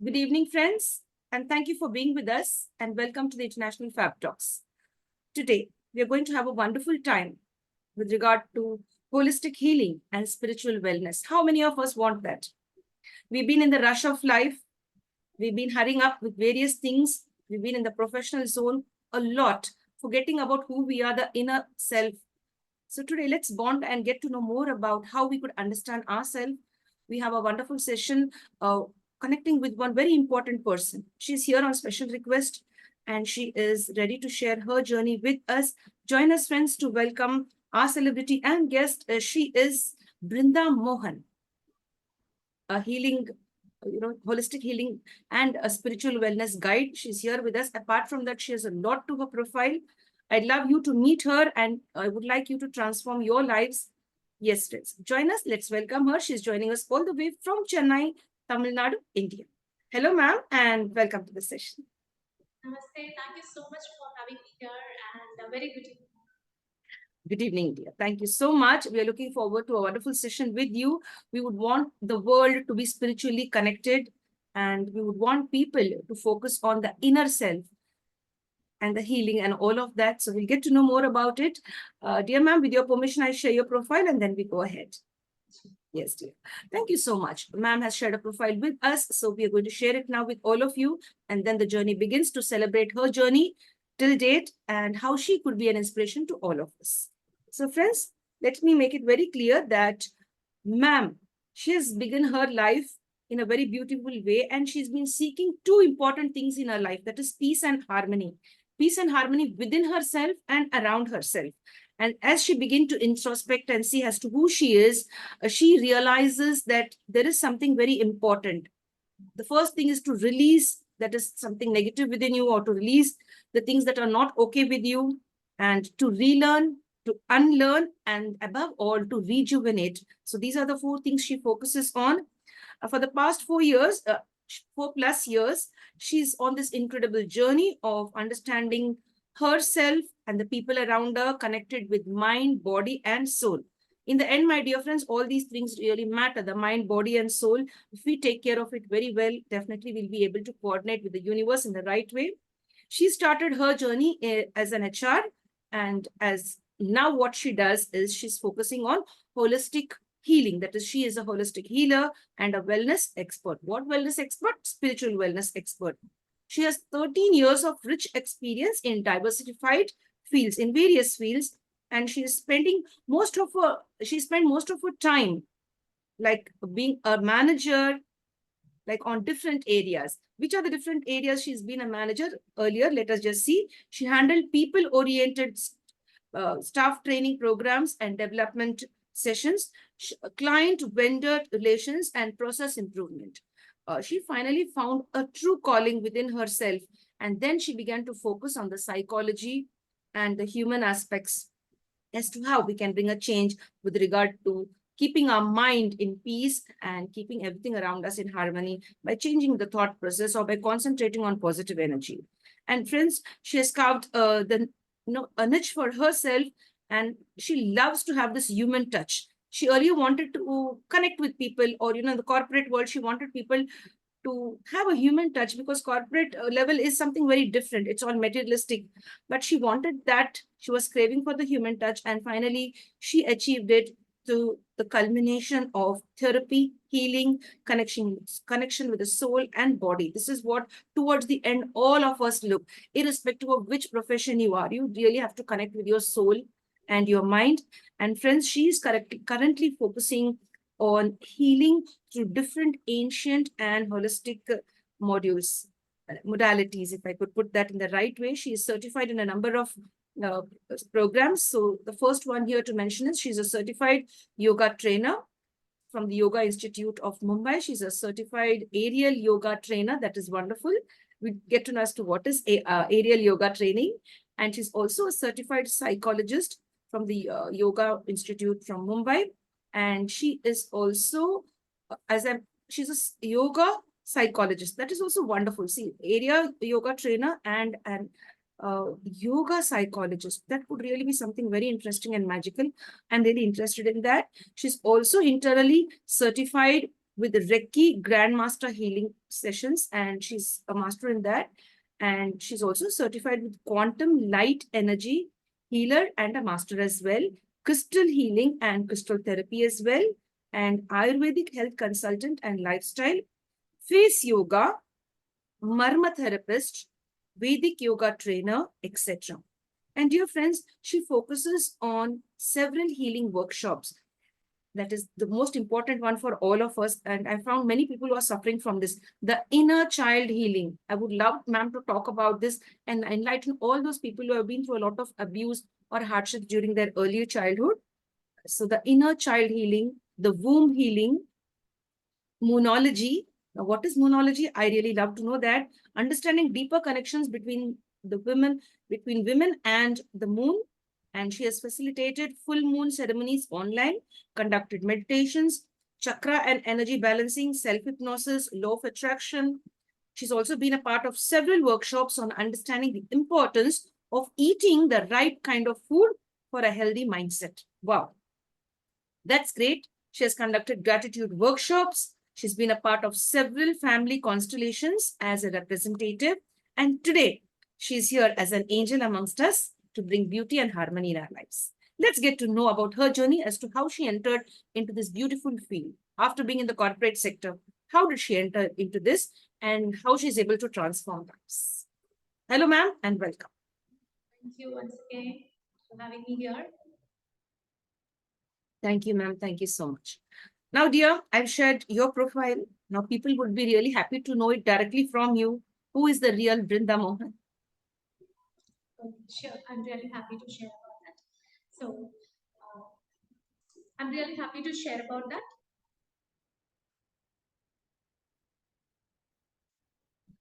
Good evening, friends, and thank you for being with us, and welcome to the International Fabtalks. Today, we are going to have a wonderful time with regard to holistic healing and spiritual wellness. How many of us want that? We've been in the rush of life, we've been hurrying up with various things, we've been in the professional zone a lot, forgetting about who we are, the inner self. So today, let's bond and get to know more about how we could understand ourselves. We have a wonderful session connecting with one very important person. She's here on special request and she is ready to share her journey with us. Join us, friends, to welcome our celebrity and guest. She is Brinda Mohan, a healing, holistic healing and a spiritual wellness guide. She's here with us. Apart from that, she has a lot to her profile. I'd love you to meet her and I would like you to transform your lives. Yes, friends, join us. Let's welcome her. She's joining us all the way from Chennai, Tamil Nadu, India. Hello, ma'am, and welcome to the session. Namaste. Thank you so much for having me here and a very good evening. Good evening, dear. Thank you so much. We are looking forward to a wonderful session with you. We would want the world to be spiritually connected and we would want people to focus on the inner self and the healing and all of that. So we'll get to know more about it. Dear ma'am, with your permission, I share your profile and then we go ahead. Yes, dear. Thank you so much. Ma'am has shared a profile with us. So we are going to share it now with all of you. And then the journey begins to celebrate her journey till date and how she could be an inspiration to all of us. So friends, let me make it very clear that ma'am, she has begun her life in a very beautiful way and she's been seeking two important things in her life, that is peace and harmony. Peace and harmony within herself and around herself. And as she begins to introspect and see as to who she is, she realizes that there is something very important. The first thing is to release that is something negative within you or to release the things that are not okay with you and to relearn, to unlearn, and above all, to rejuvenate. So these are the four things she focuses on. For the past 4 years, 4+ years, she's on this incredible journey of understanding herself and the people around her connected with mind, body, and soul. In the end, my dear friends, all these things really matter, the mind, body, and soul. If we take care of it very well, definitely we'll be able to coordinate with the universe in the right way. She started her journey as an HR, and as now what she does is she's focusing on holistic healing. That is, she is a holistic healer and a wellness expert. What wellness expert? Spiritual wellness expert. She has 13 years of rich experience in diversified fields, in various fields, and she is spending she spent most of her time like being a manager, like on different areas. Which are the different areas she's been a manager earlier? Let us just see. She handled people-oriented staff training programs and development sessions, client vendor relations, and process improvement. She finally found a true calling within herself, and then she began to focus on the psychology and the human aspects as to how we can bring a change with regard to keeping our mind in peace and keeping everything around us in harmony by changing the thought process or by concentrating on positive energy. And friends, she has carved a niche for herself, and she loves to have this human touch. She earlier wanted to connect with people, or in the corporate world, she wanted people to have a human touch because corporate level is something very different. It's all materialistic, but she wanted that. She was craving for the human touch, and finally she achieved it to the culmination of therapy, healing, connection with the soul and body. This is what towards the end all of us look, irrespective of which profession you are. You really have to connect with your soul and your mind. And friends, she is currently focusing on healing through different ancient and holistic modalities, if I could put that in the right way. She is certified in a number of uh, programs. So the first one here to mention is she's a certified yoga trainer from the Yoga Institute of Mumbai. She's a certified aerial yoga trainer. That is wonderful. We get to know as to what is aerial yoga training. And she's also a certified psychologist from the Yoga Institute from Mumbai. And she is also, she's a yoga psychologist. That is also wonderful. See, area yoga trainer and an yoga psychologist. That could really be something very interesting and magical. I'm really interested in that. She's also internally certified with the Reiki Grandmaster Healing Sessions, and she's a master in that. And she's also certified with Quantum Light Energy Healer and a master as well, Crystal Healing and Crystal Therapy as well, and Ayurvedic Health Consultant and Lifestyle, Face Yoga, Marma Therapist, Vedic Yoga Trainer, etc. And dear friends, she focuses on several healing workshops. That is the most important one for all of us. And I found many people who are suffering from this, the inner child healing. I would love ma'am to talk about this and enlighten all those people who have been through a lot of abuse or hardship during their earlier childhood. So the inner child healing, the womb healing, moonology. Now, what is moonology? I really love to know that. Understanding deeper connections between women and the moon. And she has facilitated full moon ceremonies online, conducted meditations, chakra and energy balancing, self-hypnosis, law of attraction. She's also been a part of several workshops on understanding the importance of eating the right kind of food for a healthy mindset. Wow. That's great. She has conducted gratitude workshops. She's been a part of several family constellations as a representative. And today, she's here as an angel amongst us to bring beauty and harmony in our lives. Let's get to know about her journey as to how she entered into this beautiful field. After being in the corporate sector, how did she enter into this and how she's able to transform lives? Hello, ma'am, and welcome. Thank you once again for having me here. Thank you, ma'am. Thank you so much. Now, dear, I've shared your profile. Now, people would be really happy to know it directly from you. Who is the real Brinda Mohan? Sure, I'm really happy to share about that. So, I'm really happy to share about that.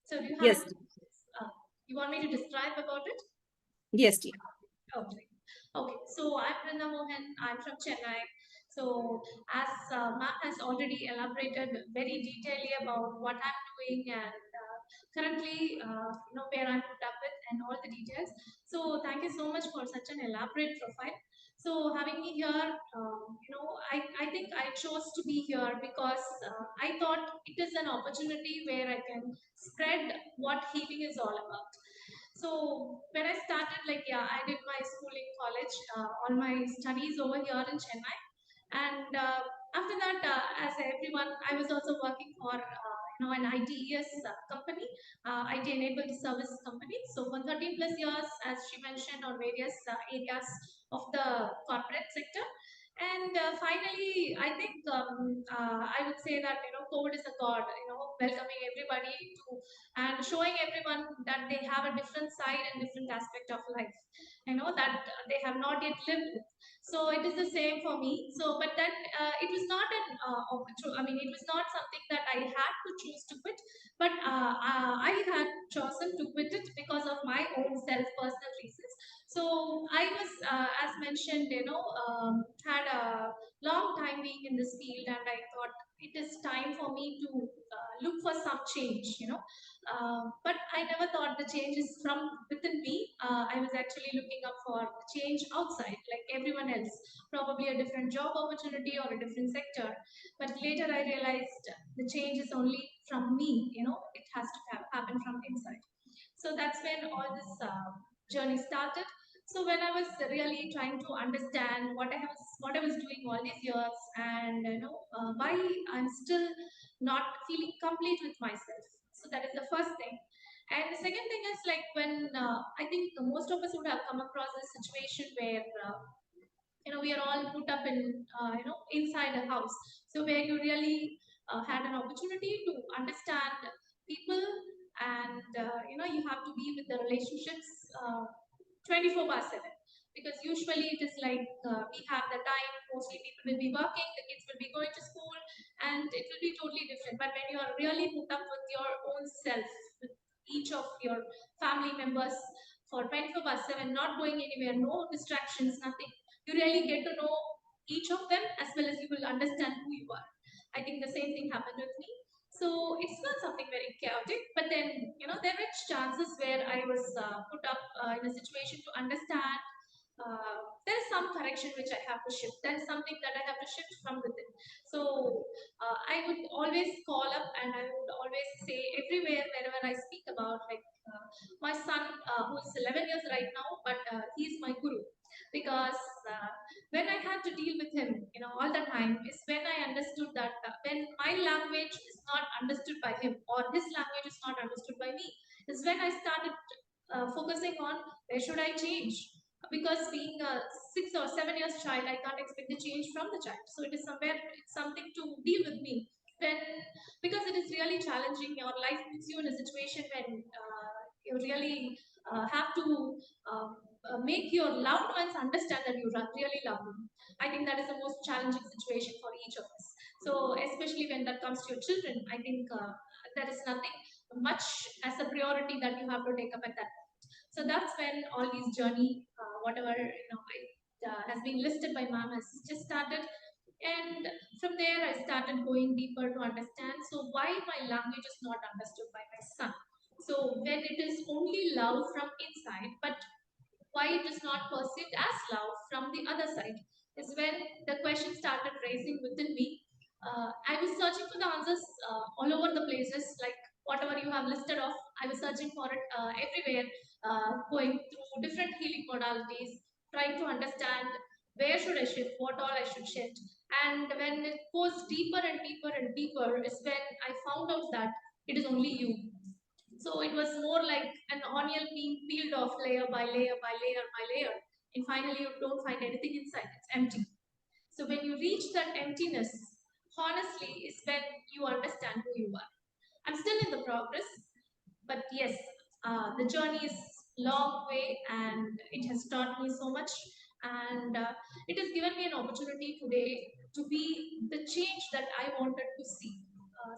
So, do you have Yes, it? You want me to describe about it? yes, dear. Okay. Okay. So I'm Brinda Mohan. I'm from Chennai. So as Mark has already elaborated very detailedly about what I'm doing and currently, where I'm put up with and all the details. So thank you so much for such an elaborate profile. So having me here, I think I chose to be here because I thought it is an opportunity where I can spread what healing is all about. So when I started, I did my schooling, college, all my studies over here in Chennai, and after that, as everyone, I was also working for an ITES company, IT enabled service company. So for 13 plus years, as she mentioned, on various areas of the corporate sector. And finally, I think I would say that COVID is a god. Welcoming everybody to and showing everyone that they have a different side and different aspect of life. That they have not yet lived with. So it is the same for me. So, but then it was not an opportunity. I mean, it was not something that I had to choose to quit, but I had chosen to quit it because of my own self personal reasons. So I was, as mentioned, had a long time being in this field, and I thought it is time for me to look for some change. But I never thought the change is from within me. I was actually looking up for change outside, like everyone else, probably a different job opportunity or a different sector. But later I realized the change is only from me. It has to happen from inside. So that's when all this journey started. So when I was really trying to understand what I was doing all these years, and why I'm still not feeling complete with myself. So that is the first thing. And the second thing is, like, when I think most of us would have come across a situation where we are all put up in inside a house, so where you really had an opportunity to understand people, and you have to be with the relationships 24 by 7, because usually it is like we have the time, mostly people will be working, the kids will be going to school, and it will be totally different. But when you are really put up with your own self, with each of your family members for 24 by 7, not going anywhere, no distractions, nothing, you really get to know each of them, as well as you will understand who you are. I think the same thing happened with me. So it's not something very chaotic, but then there were chances where I was put up in a situation to understand there is some correction which I have to shift. There is something that I have to shift from within. So I would always call up and I would always say everywhere, wherever I speak about, like my son, who is 11 years right now, but he's my guru. Because when I had to deal with him, all the time, is when I understood that when my language is not understood by him or his language is not understood by me, is when I started focusing on where should I change. Because being a 6 or 7 years child, I can't expect the change from the child. So it is somewhere, it's something to deal with me. When, because it is really challenging, your life puts you in a situation when you really have to make your loved ones understand that you really love them. I think that is the most challenging situation for each of us. So especially when that comes to your children, I think there is nothing much as a priority that you have to take up at that. So that's when all these journey, whatever has been listed by mom has just started. And from there, I started going deeper to understand. So why my language is not understood by my son? So when it is only love from inside, but why it is not perceived as love from the other side is when the question started raising within me. I was searching for the answers all over the places, like whatever you have listed off. I was searching for it everywhere, going through different healing modalities, trying to understand where should I shift, what all I should shift. And when it goes deeper and deeper and deeper, is when I found out that it is only you. So it was more like an onion being peeled off layer by layer by layer by layer. And finally, you don't find anything inside, it's empty. So when you reach that emptiness, honestly, is when you understand who you are. I'm still in the progress, but yes, the journey is long way and it has taught me so much. And it has given me an opportunity today to be the change that I wanted to see.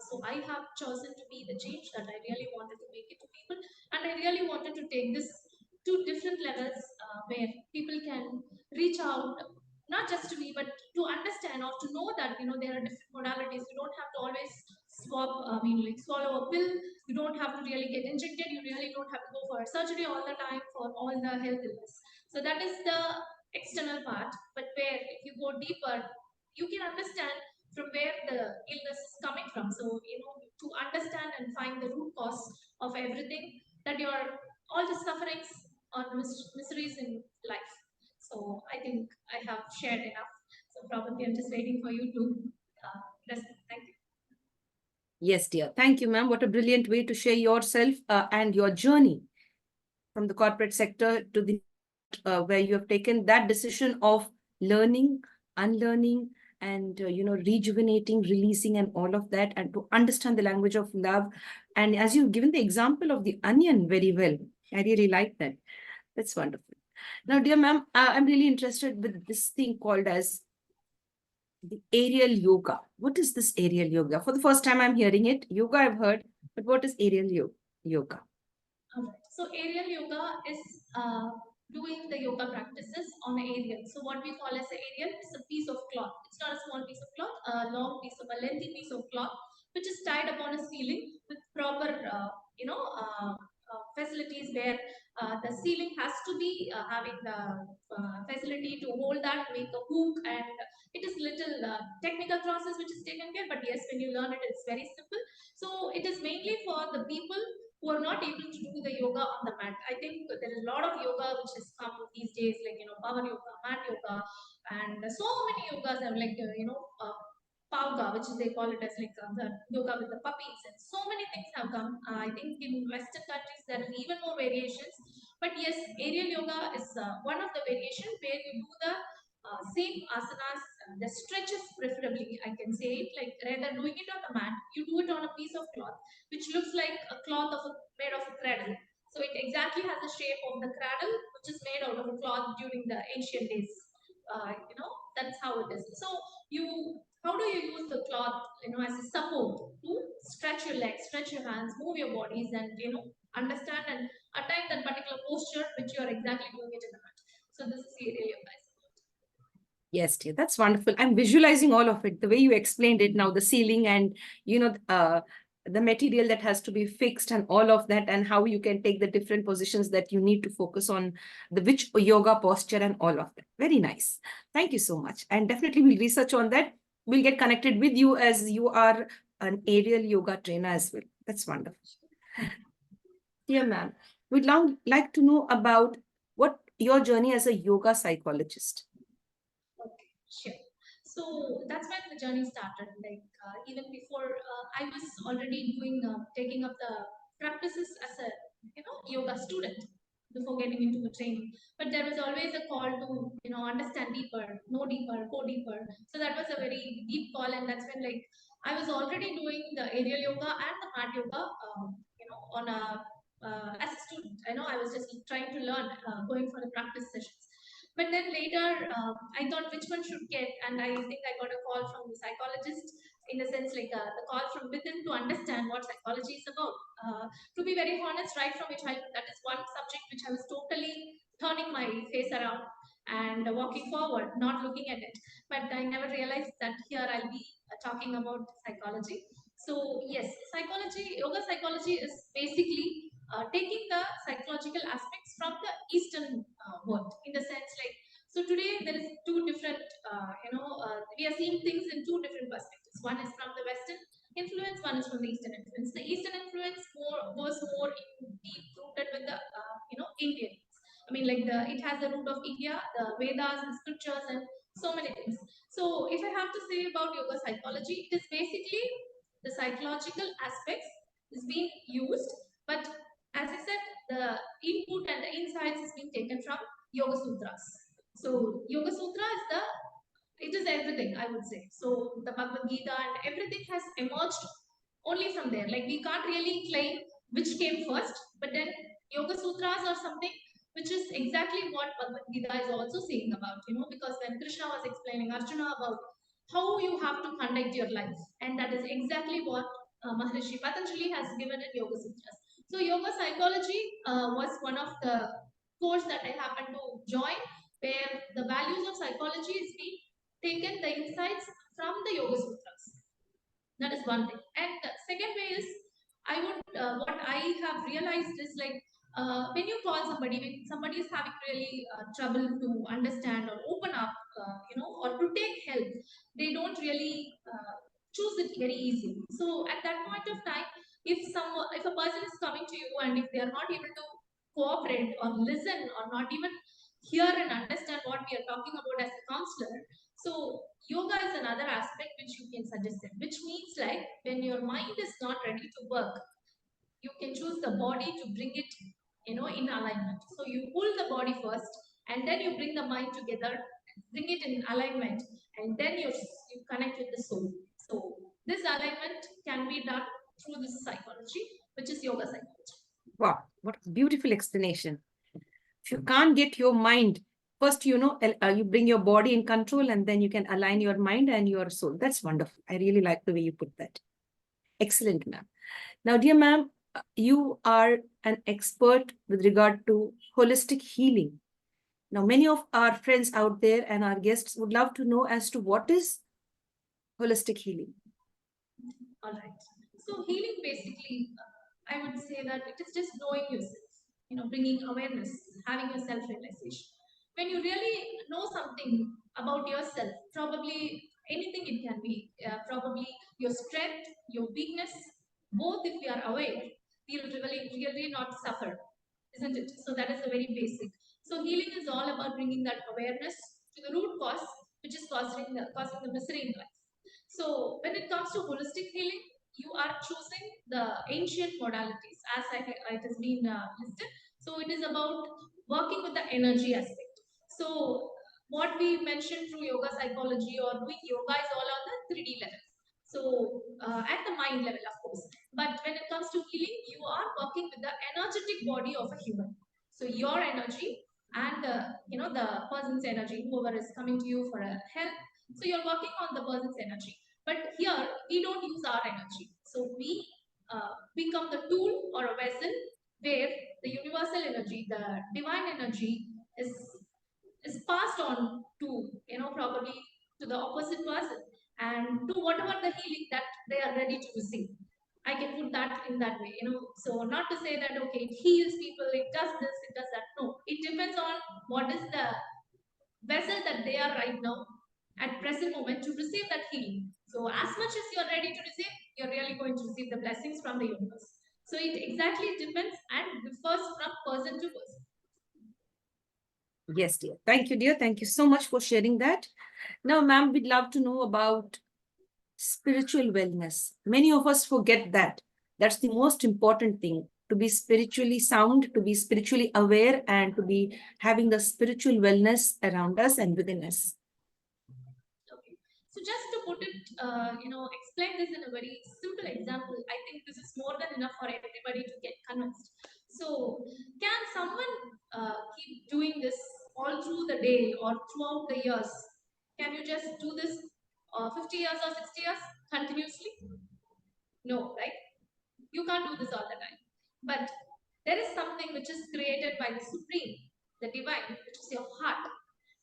So I have chosen to be the change that I really wanted to make it to people, and I really wanted to take this to different levels where people can reach out, not just to me, but to understand or to know that there are different modalities. You don't have to always swallow a pill. You don't have to really get injected. You really don't have to go for surgery all the time for all the health illness. So that is the external part. But where if you go deeper, you can understand from where the illness is coming from. So to understand and find the root cause of everything, that your all the sufferings or miseries in life. So I think I have shared enough. So probably I'm just waiting for you to rest. Thank you. Yes, dear. Thank you, ma'am. What a brilliant way to share yourself and your journey from the corporate sector to the where you have taken that decision of learning, unlearning, and rejuvenating, releasing, and all of that, and to understand the language of love. And as you've given the example of the onion very well, I really like that. That's wonderful. Now, dear ma'am, I'm really interested with this thing called as the aerial yoga. What is this aerial yoga? For the first time, I'm hearing it. Yoga I've heard, but what is yoga? So aerial yoga is doing the yoga practices on an aerial. So what we call as an aerial is a piece of cloth. It's not a small piece of cloth, a long piece of a lengthy piece of cloth, which is tied upon a ceiling with proper, facilities where the ceiling has to be having the facility to hold that, make a hook, and it is little technical process which is taken care. But yes, when you learn it, it's very simple. So it is mainly for the people who are not able to do the yoga on the mat. I think there is a lot of yoga which has come these days, like power yoga, mat yoga, and so many yogas have like pauga, which is they call it as like the yoga with the puppies, and so many things have come. I think in Western countries there are even more variations. But yes, aerial yoga is one of the variations where you do the same asanas, the stretches preferably. I can say it like rather doing it on the mat, you do it on a piece of cloth which looks like a cloth made of a cradle. So it exactly has the shape of the cradle, which is made out of a cloth during the ancient days. That's how it is. So how do you use the cloth, as a support to stretch your legs, stretch your hands, move your bodies, and understand and attain that particular posture which you are exactly doing it in the mat. So this is the area, guys. Yes, dear, that's wonderful. I'm visualizing all of it, the way you explained it now, the ceiling and, the material that has to be fixed and all of that, and how you can take the different positions that you need to focus on, the which yoga posture and all of that. Very nice. Thank you so much. And definitely we'll research on that. We'll get connected with you as you are an aerial yoga trainer as well. That's wonderful. Dear ma'am, we'd long like to know about what your journey as a yoga psychologist. Okay, sure. So that's when the journey started. Like even before, I was already doing taking up the practices as a yoga student before getting into the training. But there was always a call to understand deeper, know deeper, go deeper. So that was a very deep call, and that's when like I was already doing the aerial yoga and the mat yoga. On a as a student, I know I was just trying to learn, going for the practice sessions. But then later, I thought which one should get, and I think I got a call from the psychologist, in the sense like the call from within to understand what psychology is about. To be very honest, right from my childhood, that is one subject which I was totally turning my face around and walking forward, not looking at it. But I never realized that here I'll be talking about psychology. So yes, psychology, yoga psychology is basically taking the psychological aspects from the Eastern world, in the sense like, so today there is two different, we are seeing things in two different perspectives. One is from the Western influence, one is from the Eastern influence. The Eastern influence goes more in deep rooted with the, Indian. I mean, like it has the root of India, the Vedas and scriptures and so many things. So if I have to say about yoga psychology, it is basically the psychological aspects is being used, but as I said, the input and the insights is being taken from Yoga Sutras. So Yoga Sutra is it is everything, I would say. So the Bhagavad Gita and everything has emerged only from there. Like we can't really claim which came first, but then Yoga Sutras are something which is exactly what Bhagavad Gita is also saying about, because when Krishna was explaining Arjuna about how you have to conduct your life, and that is exactly what Maharishi Patanjali has given in Yoga Sutras. So yoga psychology was one of the course that I happened to join, where the values of psychology is being taken, the insights from the Yoga Sutras. That is one thing. And the second way is, what I have realized is like, when you call somebody, when somebody is having really trouble to understand or open up, or to take help, they don't really choose it very easily. So at that point of time, if a person is coming to you and if they are not able to cooperate or listen or not even hear and understand what we are talking about as a counselor, so yoga is another aspect which you can suggest them, which means like when your mind is not ready to work, you can choose the body to bring it, in alignment. So you pull the body first, and then you bring the mind together, bring it in alignment, and then you connect with the soul. So this alignment can be done through this psychology, which is yoga psychology. Wow, what a beautiful explanation. If you can't get your mind, first, you bring your body in control and then you can align your mind and your soul. That's wonderful. I really like the way you put that. Excellent, ma'am. Now, dear ma'am, you are an expert with regard to holistic healing. Now, many of our friends out there and our guests would love to know as to what is holistic healing. All right. So healing basically, I would say that it is just knowing yourself, bringing awareness, having a self-realization. When you really know something about yourself, probably anything it can be, probably your strength, your weakness, both if we are aware, we'll really not suffer, isn't it? So that is the very basic. So healing is all about bringing that awareness to the root cause, which is causing the misery in life. So when it comes to holistic healing, you are choosing the ancient modalities as it has been listed. So it is about working with the energy aspect. So what we mentioned through yoga psychology or doing yoga is all on the 3D level. So at the mind level, of course. But when it comes to healing, you are working with the energetic body of a human. So your energy and the person's energy, whoever is coming to you for a help. So you're working on the person's energy. But here we don't use our energy. So we become the tool or a vessel where the universal energy, the divine energy is passed on to, probably to the opposite person and to whatever the healing that they are ready to receive. I can put that in that way, So not to say that okay, it heals people, it does this, it does that. No, it depends on what is the vessel that they are right now at present moment to receive that healing. So as much as you're ready to receive, you're really going to receive the blessings from the universe. So it exactly depends and differs from person to person. Yes, dear. Thank you, dear. Thank you so much for sharing that. Now, ma'am, we'd love to know about spiritual wellness. Many of us forget that. That's the most important thing, to be spiritually sound, to be spiritually aware, and to be having the spiritual wellness around us and within us. Okay. So just to put it, explain this in a very simple example, I think this is more than enough for everybody to get convinced. So can someone keep doing this all through the day or throughout the years? Can you just do this 50 years or 60 years continuously? No, right? You can't do this all the time. But there is something which is created by the Supreme, the Divine, which is your heart,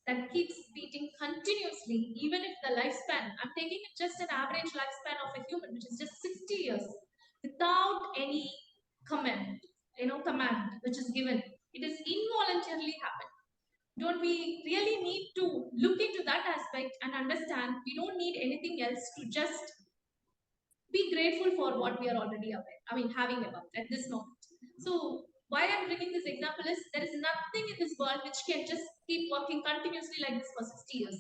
that keeps beating continuously, even if the lifespan, I'm taking it just an average lifespan of a human, which is just 60 years, without any command, command which is given. It is involuntarily happened. Don't we really need to look into that aspect and understand we don't need anything else to just be grateful for what we are already aware, having about at this moment. So, why I'm bringing this example is there is nothing in this world which can just keep working continuously like this for 60 years,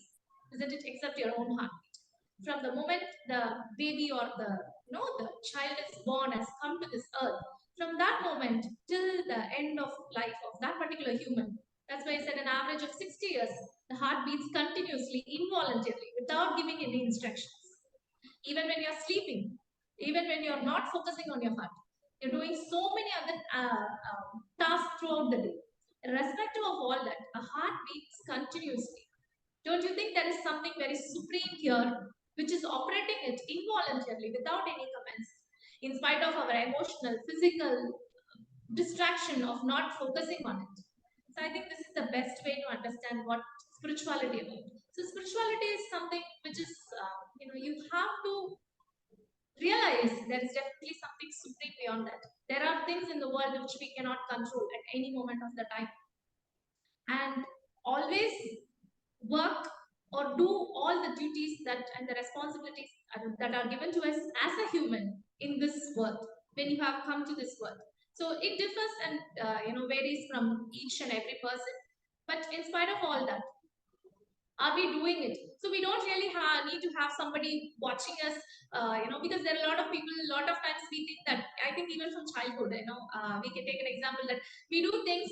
isn't it? Except your own heartbeat. From the moment the baby or the child is born, has come to this earth, from that moment till the end of life of that particular human, that's why I said an average of 60 years, the heart beats continuously, involuntarily, without giving any instructions. Even when you're sleeping, even when you're not focusing on your heart, you're doing so many other tasks throughout the day. Irrespective of all that, a heart beats continuously. Don't you think there is something very supreme here, which is operating it involuntarily without any comments, in spite of our emotional, physical distraction of not focusing on it? So I think this is the best way to understand what spirituality is about. So spirituality is something which is, you have to realize there is definitely something supreme beyond that. There are things in the world which we cannot control at any moment of the time. And always work or do all the duties that and the responsibilities that are given to us as a human in this world when you have come to this world. So it differs and varies from each and every person. But in spite of all that, are we doing it? So we don't really need to have somebody watching us, because there are a lot of people, a lot of times we think that, I think even from childhood, we can take an example that we do things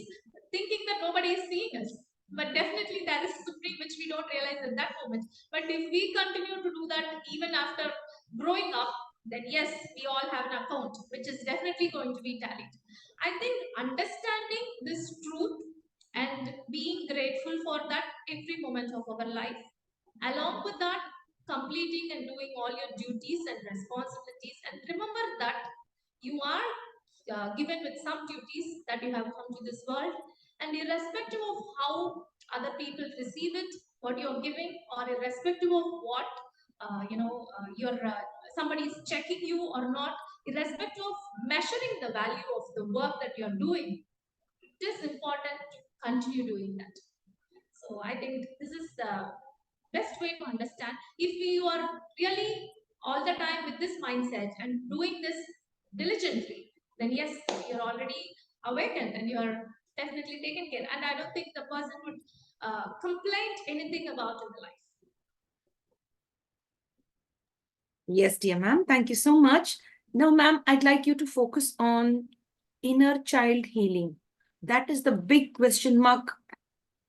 thinking that nobody is seeing us. But definitely there is supreme which we don't realize at that moment. But if we continue to do that even after growing up, then yes, we all have an account which is definitely going to be tallied. I think understanding this truth and being grateful for that every moment of our life. Along with that, completing and doing all your duties and responsibilities. And remember that you are given with some duties that you have come to this world, and irrespective of how other people receive it, what you're giving, or irrespective of what you're somebody is checking you or not, irrespective of measuring the value of the work that you're doing, it is important to continue doing that. So I think this is the best way to understand. If you are really all the time with this mindset and doing this diligently, then yes, you're already awakened and you're definitely taken care. And I don't think the person would complain anything about in the life. Yes, dear ma'am. Thank you so much. Now, ma'am, I'd like you to focus on inner child healing. That is the big question mark.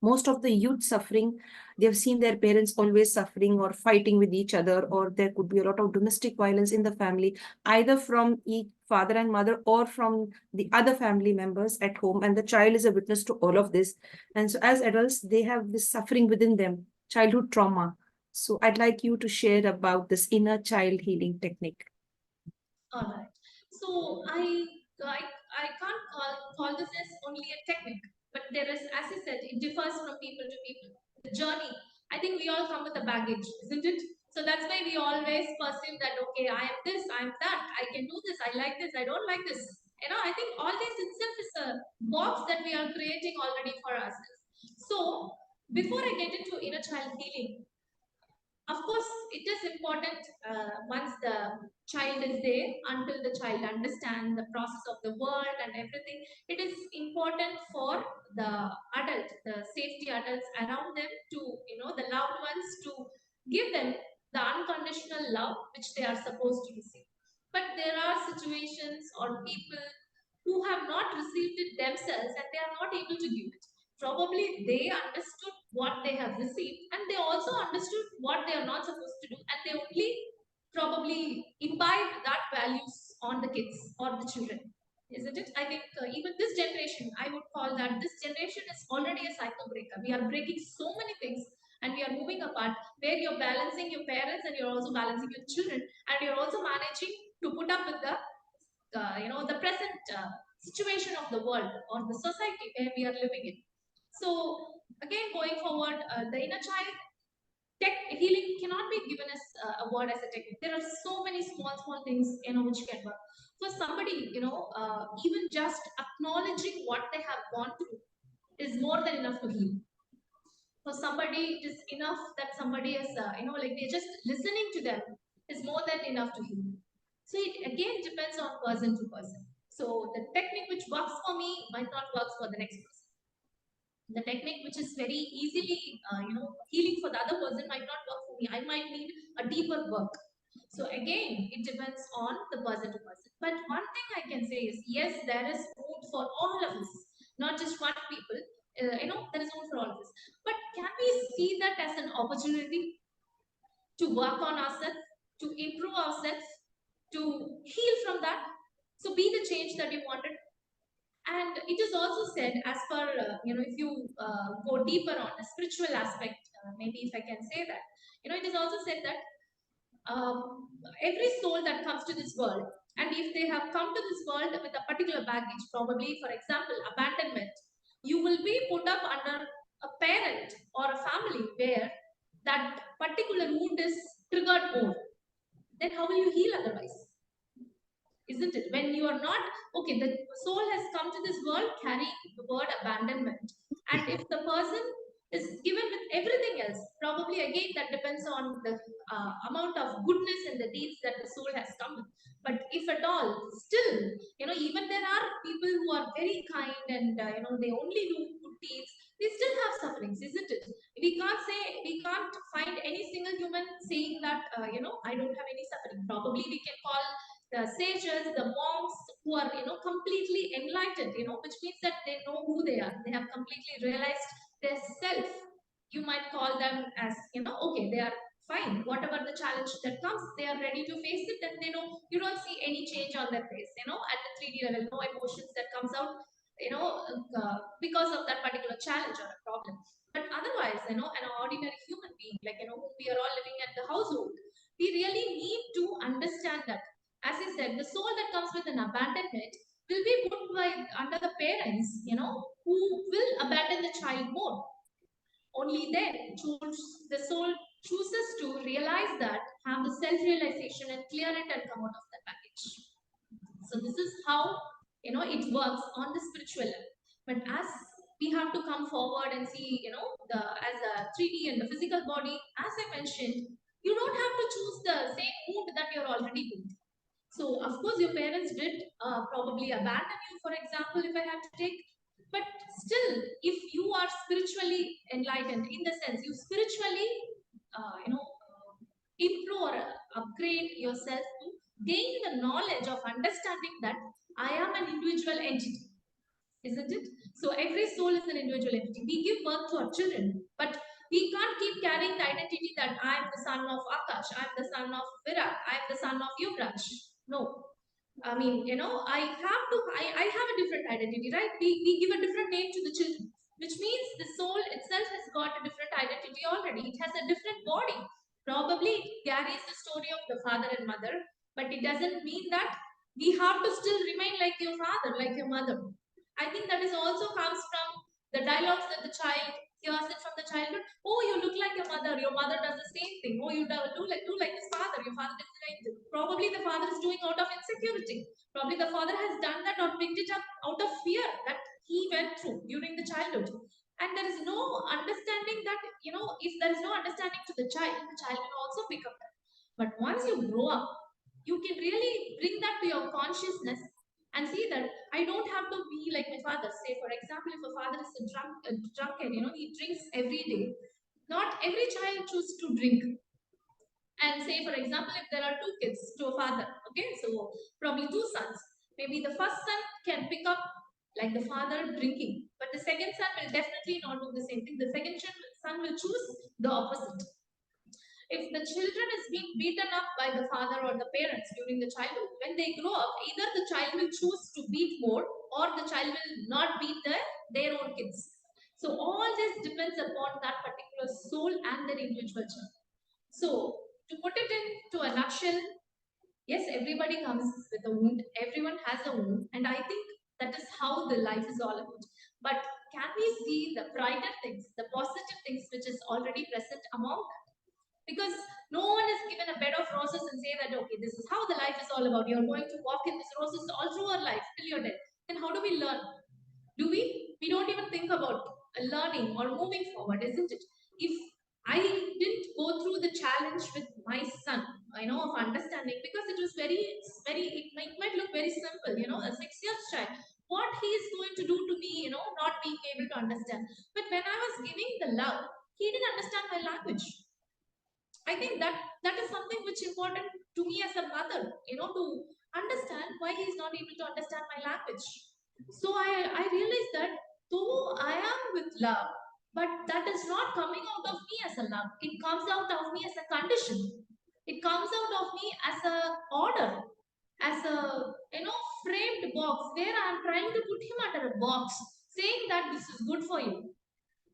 Most of the youth suffering, they've seen their parents always suffering or fighting with each other, or there could be a lot of domestic violence in the family, either from each father and mother or from the other family members at home. And the child is a witness to all of this. And so as adults, they have this suffering within them, childhood trauma. So I'd like you to share about this inner child healing technique. All right. So I I can't call this as only a technique, but there is, as I said, it differs from people to people. The journey. I think we all come with a baggage, isn't it? So that's why we always perceive that, okay, I am this, I am that, I can do this, I like this, I don't like this. I think all this itself is a box that we are creating already for ourselves. So before I get into inner child healing, of course, it is important once the child is there, until the child understands the process of the world and everything. It is important for the adult, the safety adults around them to, the loved ones to give them the unconditional love which they are supposed to receive. But there are situations or people who have not received it themselves and they are not able to give it. Probably they understood what they have received and they also understood what they are not supposed to do, and they only probably imbibe that values on the kids or the children, isn't it? I think even this generation, I would call that this generation is already a cycle breaker. We are breaking so many things and we are moving apart, where you're balancing your parents and you're also balancing your children, and you're also managing to put up with the present situation of the world or the society where we are living in. So again, going forward, the inner child tech healing cannot be given as a word as a technique. There are so many small things which can work for somebody. Even just acknowledging what they have gone through is more than enough to heal. For somebody, it is enough that somebody is like they're just listening to them is more than enough to heal. So it again depends on person to person. So the technique which works for me might not work for the next person. The technique which is very easily healing for the other person might not work for me. I might need a deeper work. So again, it depends on the person to person. But one thing I can say is, yes, there is room for all of us, not just one people. There is room for all of us. But can we see that as an opportunity to work on ourselves, to improve ourselves, to heal from that? So be the change that you wanted. And it is also said, as per, if you go deeper on a spiritual aspect, maybe if I can say that, it is also said that every soul that comes to this world, and if they have come to this world with a particular baggage, probably, for example, abandonment, you will be put up under a parent or a family where that particular wound is triggered more. Then how will you heal otherwise? Isn't it? When you are not, okay, the soul has come to this world carrying the word abandonment. And if the person is given with everything else, probably again that depends on the amount of goodness and the deeds that the soul has come with. But if at all, still, even there are people who are very kind and, they only do good deeds, they still have sufferings, isn't it? We can't find any single human saying that, I don't have any suffering. Probably we can call the sages, the monks who are, completely enlightened, which means that they know who they are. They have completely realized their self. You might call them as, okay, they are fine. Whatever the challenge that comes, they are ready to face it, and they know you don't see any change on their face, at the 3D level, no emotions that comes out, because of that particular challenge or a problem. But otherwise, an ordinary human being, like, whom we are all living at the household, we really need to understand that, as I said, the soul that comes with an abandonment will be put by under the parents, who will abandon the child more. Only then the soul chooses to realize that, have the self-realization and clear it and come out of that package. So this is how it works on the spiritual level. But as we have to come forward and see, the as a 3D and the physical body, as I mentioned, you don't have to choose the same mood that you're already with. So, of course, your parents did probably abandon you, for example, if I have to take. But still, if you are spiritually enlightened, in the sense you spiritually, improve or upgrade yourself to gain the knowledge of understanding that I am an individual entity, isn't it? So every soul is an individual entity. We give birth to our children, but we can't keep carrying the identity that I am the son of Akash, I am the son of Virat, I am the son of Yuvraj. No. I mean, I have a different identity, right? We give a different name to the children, which means the soul itself has got a different identity already. It has a different body. Probably it carries the story of the father and mother, but it doesn't mean that we have to still remain like your father, like your mother. I think that is also comes from the dialogues that the child yourself from the childhood. Oh, you look like your mother. Your mother does the same thing. Oh, you do like this father. Your father is like this. Probably the father is doing out of insecurity. Probably the father has done that or picked it up out of fear that he went through during the childhood. And there is no understanding that, if there is no understanding to the child will also pick up that. But once you grow up, you can really bring that to your consciousness and see that I don't have to be like my father. Say, for example, if a father is a drunkard, he drinks every day. Not every child chooses to drink. And say, for example, if there are two kids to a father, okay, so probably two sons, maybe the first son can pick up like the father drinking, but the second son will definitely not do the same thing. The second son will choose the opposite. If the children is being beaten up by the father or the parents during the childhood, when they grow up, either the child will choose to beat more or the child will not beat their own kids. So all this depends upon that particular soul and their individual child. So to put it into a nutshell, yes, everybody comes with a wound. Everyone has a wound, and I think that is how the life is all about. But can we see the brighter things, the positive things which is already present among that? Because no one is given a bed of roses and say that okay, this is how the life is all about. You're going to walk in these roses all through our life till you're dead. Then how do we learn? Do we don't even think about learning or moving forward, isn't it? If I didn't go through the challenge with my son, of understanding, because it was very it might look very simple, a 6 years child, what he is going to do to me, not being able to understand. But when I was giving the love, he didn't understand my language. I think that is something which is important to me as a mother, to understand why he is not able to understand my language. So I realized that though I am with love, but that is not coming out of me as a love. It comes out of me as a condition. It comes out of me as a order, as a framed box where I am trying to put him under a box, saying that this is good for you.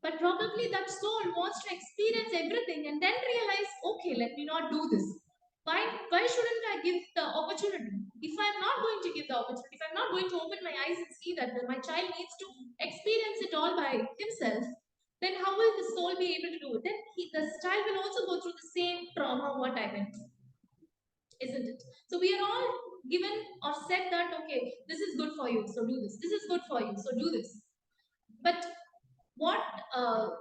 But probably that soul wants to experience everything and then realize, okay, let me not do this. Why shouldn't I give the opportunity? If I'm not going to give the opportunity, if I'm not going to open my eyes and see that my child needs to experience it all by himself, then how will the soul be able to do it? Then the child will also go through the same trauma what I went through, isn't it? So we are all given or said that, okay, this is good for you, so do this. This is good for you, so do this. But what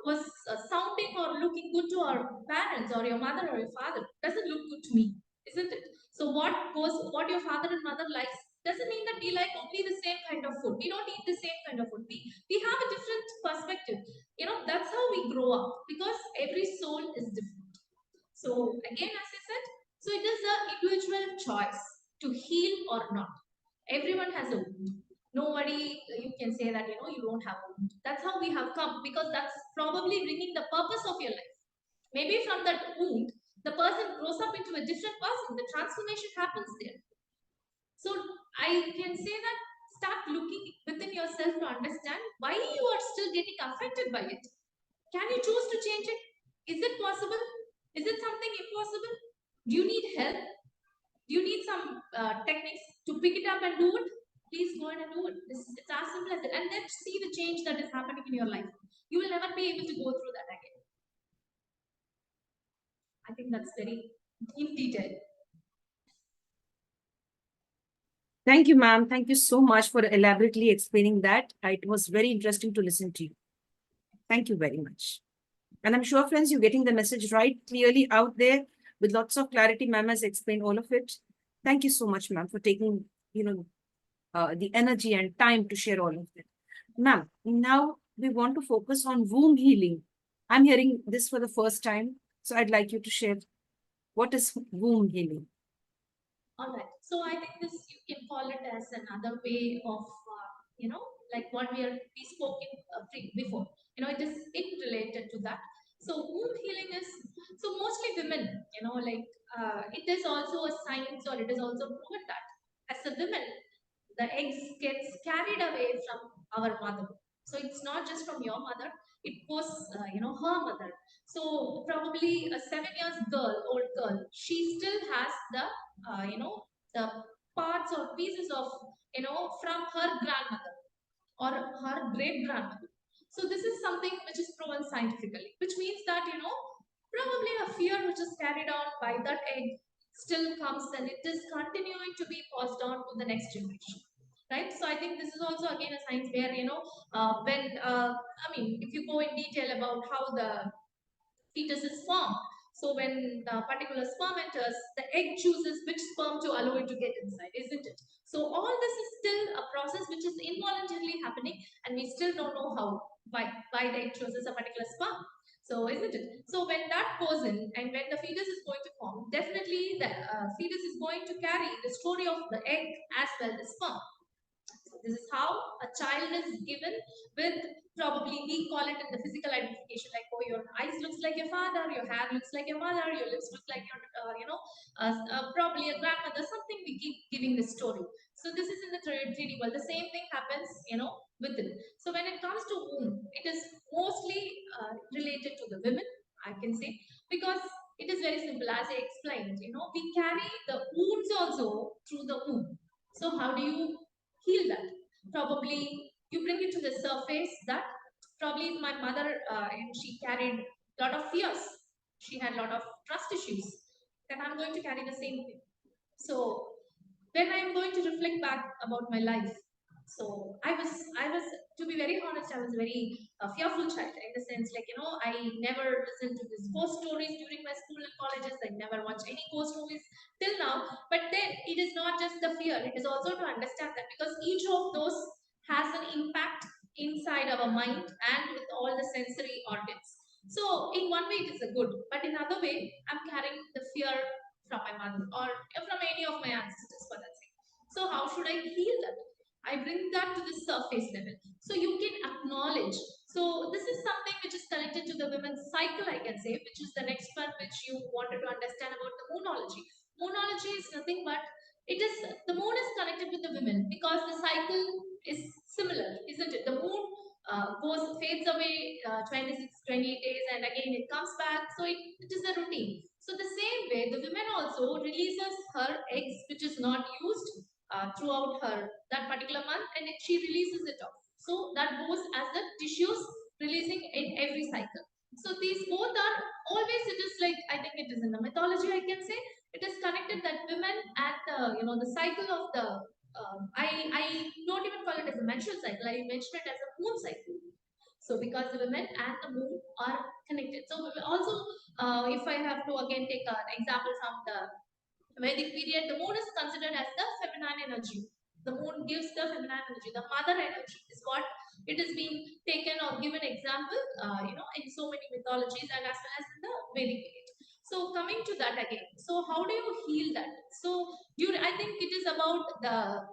was sounding or looking good to our parents or your mother or your father doesn't look good to me, isn't it? So what your father and mother likes doesn't mean that we like only the same kind of food. We don't eat the same kind of food. We have a different perspective. That's how we grow up, because every soul is different. So again, as I said, so it is the individual choice to heal or not. Everyone has a wound. Nobody, you can say that you don't have a wound. That's how we have come, because that's probably bringing the purpose of your life. Maybe from that wound, the person grows up into a different person. The transformation happens there. So I can say that start looking within yourself to understand why you are still getting affected by it. Can you choose to change it? Is it possible? Is it something impossible? Do you need help? Do you need some techniques to pick it up and do it? Please go ahead and do it. It's as simple as that. And then see the change that is happening in your life. You will never be able to go through that again. I think that's very in detail. Thank you, ma'am. Thank you so much for elaborately explaining that. It was very interesting to listen to you. Thank you very much. And I'm sure, friends, you're getting the message right clearly out there with lots of clarity. Ma'am has explained all of it. Thank you so much, ma'am, for taking, the energy and time to share all of it. Ma'am, now we want to focus on womb healing. I'm hearing this for the first time, so I'd like you to share what is womb healing. All right. So I think this you can call it as another way of, like what we spoke in before. It is related to that. So womb healing is, so mostly women. Like it is also a science, or it is also proven that as a woman, the eggs gets carried away from our mother. So it's not just from your mother; it was, her mother. So probably a 7 years old girl, she still has the parts or pieces of, from her grandmother or her great grandmother. So this is something which is proven scientifically, which means that, probably a fear which is carried on by that egg still comes and it is continuing to be passed on to the next generation. Right. So I think this is also again a science where, when, I mean, if you go in detail about how the fetus is formed. So when the particular sperm enters, the egg chooses which sperm to allow it to get inside, isn't it? So all this is still a process which is involuntarily happening, and we still don't know how, why the egg chooses a particular sperm. So isn't it? So when that goes in, and when the fetus is going to form, definitely the fetus is going to carry the story of the egg as well as sperm. This is how a child is given with, probably we call it in the physical identification, like, oh, your eyes looks like your father, your hair looks like your mother, your lips look like your, probably a grandmother, something we keep giving the story. So this is in the 3D world. The same thing happens, within. So when it comes to womb, it is mostly related to the women, I can say, because it is very simple. As I explained, we carry the wounds also through the womb. So how do you heal that? Probably you bring it to the surface that probably my mother, and she carried a lot of fears. She had a lot of trust issues. Then I'm going to carry the same thing. So when I'm going to reflect back about my life, so I was, to be very honest, I was a very fearful child, in the sense, like, I never listened to these ghost stories during my school and colleges. I never watched any ghost movies till now. But then it is not just the fear; it is also to understand that, because each of those has an impact inside our mind and with all the sensory organs. So in one way it is a good, but in another way I'm carrying the fear from my mother or from any of my ancestors for that sake. So how should I heal that? I bring that to the surface level. So you can acknowledge. So this is something which is connected to the women's cycle, I can say, which is the next part which you wanted to understand about the moonology. Moonology is nothing but, it is, the moon is connected with the women because the cycle is similar, isn't it? The moon goes fades away 26, 28 days, and again it comes back. So it is a routine. So the same way, the women also releases her eggs, which is not used throughout her that particular month, and she releases it off. So that goes as the tissues releasing in every cycle. So these both are always, it is like, I think it is in the mythology, I can say, it is connected that women at the, the cycle of the, I don't even call it as a menstrual cycle, I mention it as a moon cycle. So because the women and the moon are connected. So also, if I have to again take an example from the Vedic period, the moon is considered as the feminine energy. The moon gives the feminine energy, the mother energy is what it has been taken or given example, in so many mythologies and as well as in the Vedic period. So coming to that again, so how do you heal that? So I think it is about the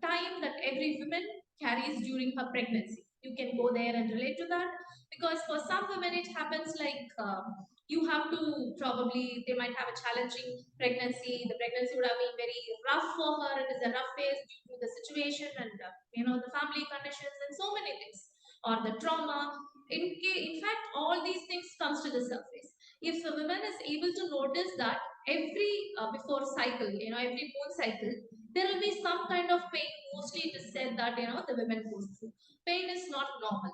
time that every woman carries during her pregnancy. You can go there and relate to that, because for some women it happens like, you have to, probably they might have a challenging pregnancy. The pregnancy would have been very rough for her. It is a rough phase due to the situation and, the family conditions and so many things, or the trauma. In fact, all these things comes to the surface. If a woman is able to notice that every before cycle, every moon cycle, there will be some kind of pain. Mostly it is said that, the women goes through. Pain is not normal.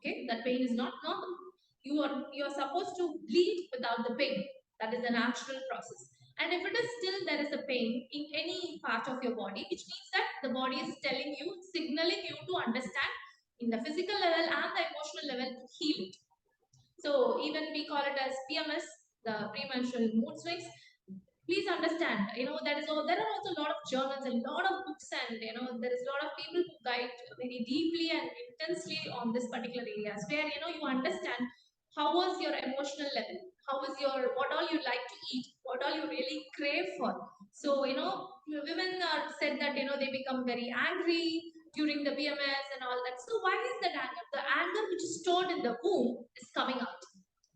Okay, that pain is not normal. You are supposed to bleed without the pain. That is a natural process. And if it is still there is a pain in any part of your body, which means that the body is telling you, signaling you to understand in the physical level and the emotional level to heal it. So even we call it as PMS, the premenstrual mood swings. Please understand, there are also a lot of journals, a lot of books, and there is a lot of people who guide very deeply and intensely on this particular areas, where you understand how was your emotional level, how was your, what all you like to eat, what all you really crave for. So women are said that they become very angry during the PMS and all that. So why is that anger? The anger which is stored in the womb is coming out.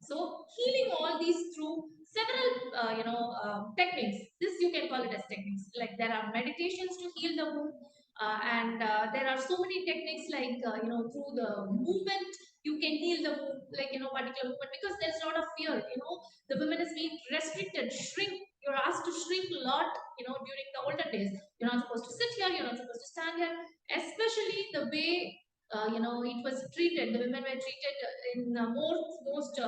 So healing all these through several, techniques. This you can call it as techniques. Like there are meditations to heal the womb, and there are so many techniques like, through the movement you can heal the womb, like particular movement, because there's a lot of fear. The woman is being restricted, shrink. You're asked to shrink a lot. During the older days, you're not supposed to sit here. You're not supposed to stand here. Especially the way it was treated, the women were treated in most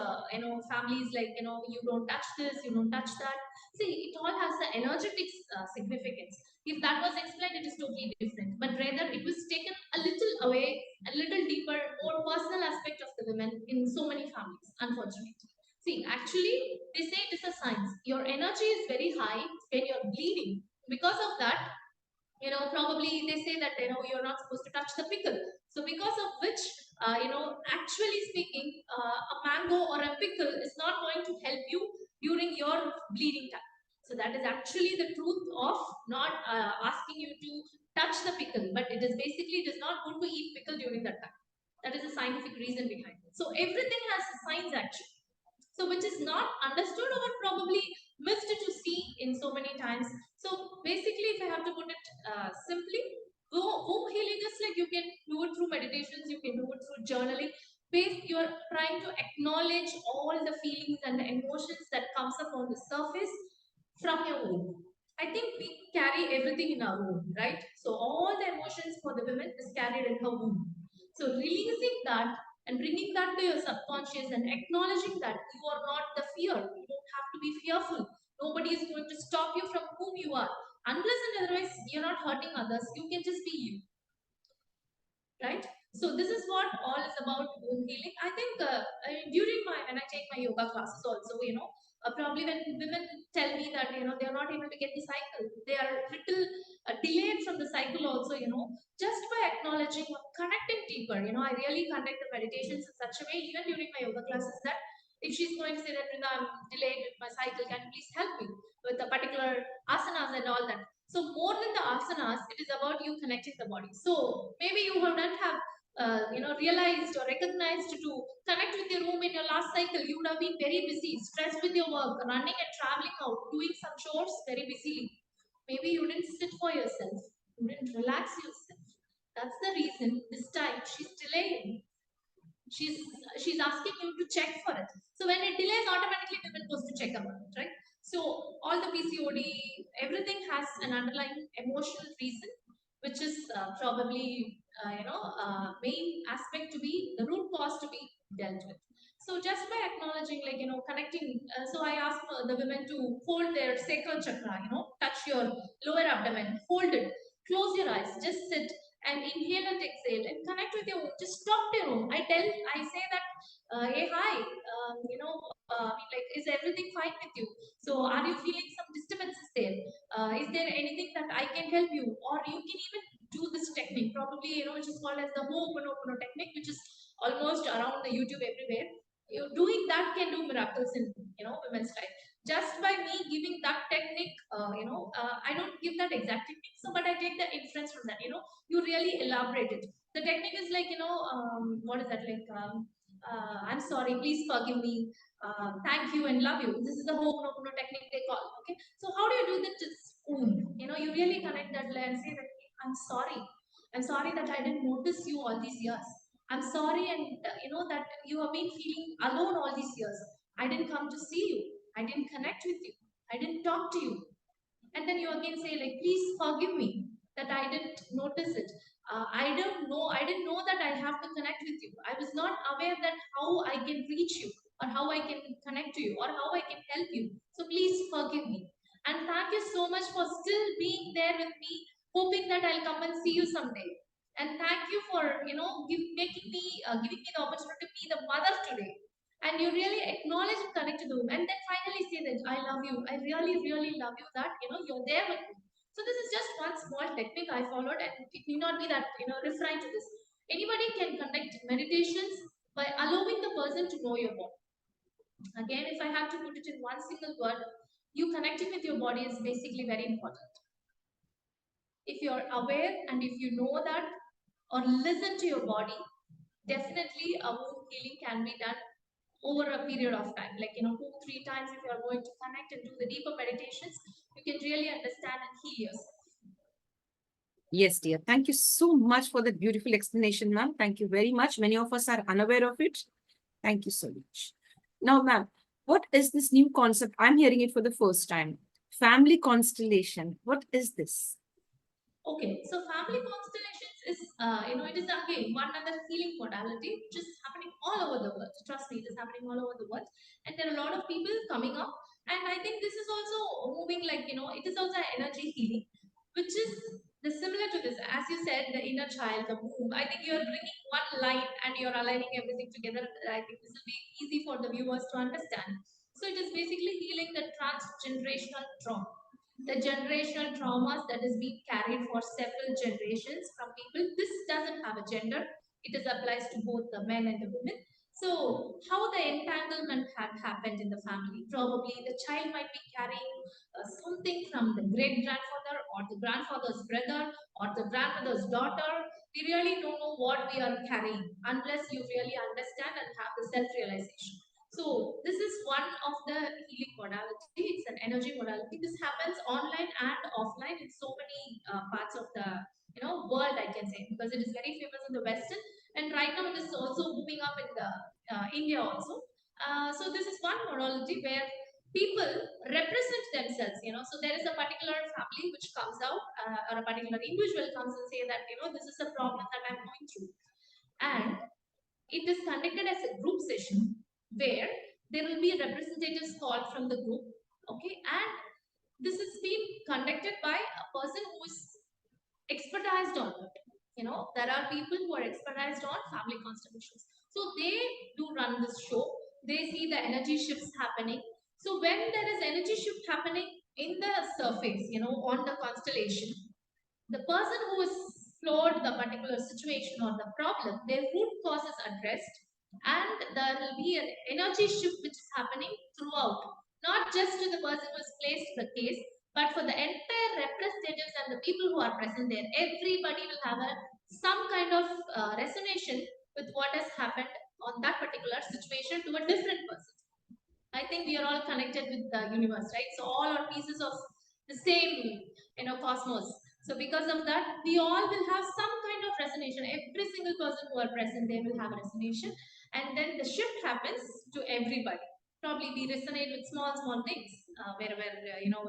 families, like, you don't touch this, you don't touch that. See, it all has the energetic significance. If that was explained, it is totally different. But rather, it was taken a little away, a little deeper, more personal aspect of the women in so many families, unfortunately. See, actually, they say it is a science. Your energy is very high when you're bleeding. Because of that, probably they say that, you're not supposed to touch the pickle. So because of which, actually speaking, a mango or a pickle is not going to help you during your bleeding time. So that is actually the truth of not asking you to touch the pickle, but it is basically, it is not good to eat pickle during that time. That is a scientific reason behind it. So everything has a science actually. So which is not understood or probably missed to see in so many times. So basically, if I have to put it simply, womb healing is like, you can do it through meditations, you can do it through journaling. You are trying to acknowledge all the feelings and the emotions that comes up on the surface from your womb. I think we carry everything in our womb, right? So all the emotions for the women is carried in her womb. So releasing that and bringing that to your subconscious and acknowledging that you are not the fear. You don't have to be fearful. Nobody is going to stop you from whom you are. Unless and otherwise you're not hurting others, you can just be you, right? So this is what all is about womb healing. I think during when I take my yoga classes also, probably when women tell me that they are not able to get the cycle, they are little delayed from the cycle also. Just by acknowledging or connecting deeper. I really conduct the meditations in such a way, even during my yoga classes, that if she's going to say that, Brinda, I'm delayed with my cycle, can you please help me with the particular asanas and all that? So more than the asanas, it is about you connecting the body. So maybe you would not have realized or recognized to connect with your womb in your last cycle. You would have been very busy, stressed with your work, running and traveling out, doing some chores very busily. Maybe you didn't sit for yourself. You didn't relax yourself. That's the reason this time she's delaying. She's she's asking you to check for it. So when it delays, automatically women goes to check about it, right? So all the PCOD, everything has an underlying emotional reason, which is probably main aspect to be the root cause to be dealt with. So just by acknowledging, like, connecting. So I ask the women to hold their sacral chakra. Touch your lower abdomen, hold it, close your eyes, just sit and inhale and exhale and connect with your womb. Just talk to your womb. I say that, hey, hi, like, is everything fine with you? So, are you feeling some disturbances there? Is there anything that I can help you? Or you can even do this technique, probably, which is called as the Ho'oponopono technique, which is almost around the YouTube everywhere. Doing that can do miracles in, women's life. Just by me giving that technique, I don't give that exact technique, so but I take the inference from that. You really elaborate it. The technique is like, what is that, like, I'm sorry, please forgive me, thank you and love you. This is the Ho'oponopono technique they call. Okay, so how do you do that to spoon? You really connect that and say that, I'm sorry. I'm sorry that I didn't notice you all these years. I'm sorry, and that you have been feeling alone all these years. I didn't come to see you. I didn't connect with you. I didn't talk to you. And then you again say, like, please forgive me that I didn't notice it. I didn't know that I have to connect with you. I was not aware that how I can reach you, or how I can connect to you, or how I can help you. So please forgive me, and thank you so much for still being there with me, hoping that I'll come and see you someday. And thank you for giving me the opportunity to be the mother today. And you really acknowledge and connect to them, and then finally say that, I love you, I really really love you, that you're there with me. So this is just one small technique I followed, and it need not be that referring to this. Anybody can conduct meditations by allowing the person to know your body. Again, if I have to put it in one single word, you connecting with your body is basically very important. If you're aware and if you know that, or listen to your body, definitely a wound healing can be done over a period of time, like 2-3 times. If you are going to connect and do the deeper meditations, you can really understand and heal yourself. Yes, dear. Thank you so much for that beautiful explanation, ma'am. Thank you very much. Many of us are unaware of it. Thank you so much. Now, ma'am, what is this new concept? I'm hearing it for the first time. Family constellation. What is this? Okay, so family constellations is, it is again one other healing modality which is happening all over the world. Trust me, it is happening all over the world, and there are a lot of people coming up. And I think this is also moving, like, it is also energy healing, which is the similar to this, as you said, the inner child, the womb. I think you're bringing one line and you're aligning everything together. I think this will be easy for the viewers to understand. So it is basically healing the transgenerational trauma, the generational traumas that is being carried for several generations from people. This doesn't have a gender. It is applies to both the men and the women. So how the entanglement had happened in the family? Probably the child might be carrying something from the great grandfather or the grandfather's brother or the grandmother's daughter. We really don't know what we are carrying unless you really understand and have the self realization. So this is one of the healing modality. It's an energy modality. This happens online and offline in so many parts of the world, I can say, because it is very famous in the Western, and right now it is also moving up in the India also. So this is one modality where people represent themselves. So there is a particular family which comes out, or a particular individual comes and say that this is a problem that I'm going through, and it is conducted as a group session where there will be representatives called from the group. Okay, and this is being conducted by a person who is expertised on it. There are people who are expertised on family constellations. So they do run this show. They see the energy shifts happening. So when there is energy shift happening in the surface, on the constellation, the person who has floored the particular situation or the problem, their root cause is addressed, and there will be an energy shift which is happening throughout, not just to the person who has placed the case, but for the entire representatives and the people who are present there. Everybody will have some kind of resonation with what has happened on that particular situation to a different person. I think we are all connected with the universe, right? So all are pieces of the same, cosmos. So because of that, we all will have some kind of resonation. Every single person who are present, they will have a resonation, and then the shift happens to everybody. Probably we resonate with small, small things, wherever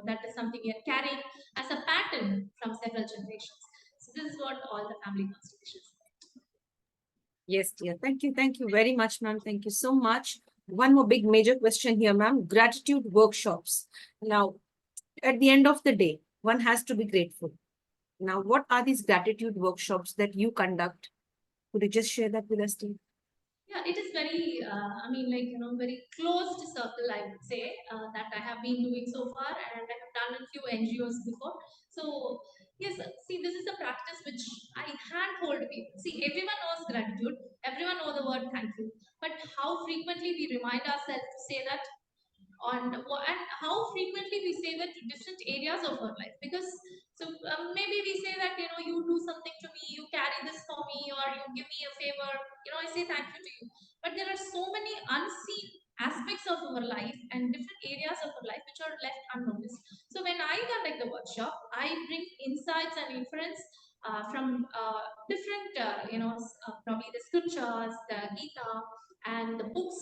that is something we are carrying as a pattern from several generations. So this is what all the family constellations. Yes, dear. Thank you. Thank you very much, ma'am. Thank you so much. One more big major question here, ma'am. Gratitude workshops. Now, at the end of the day, one has to be grateful. Now, what are these gratitude workshops that you conduct? Could you just share that with us, Steve? Yeah, it is very, very closed circle, I would say, that I have been doing so far, and I have done a few NGOs before. So, yes, see, this is a practice which I handhold people. See, everyone knows gratitude, everyone knows the word thank you, but how frequently we remind ourselves to say that and how frequently we say that to different areas of our life. Because so maybe we say that you do something to me, you carry this for me, or you give me a favor, I say thank you to you. But there are so many unseen aspects of our life and different areas of our life which are left unnoticed. So when I conduct the workshop, I bring insights and inference from different probably the scriptures, the Gita, and the books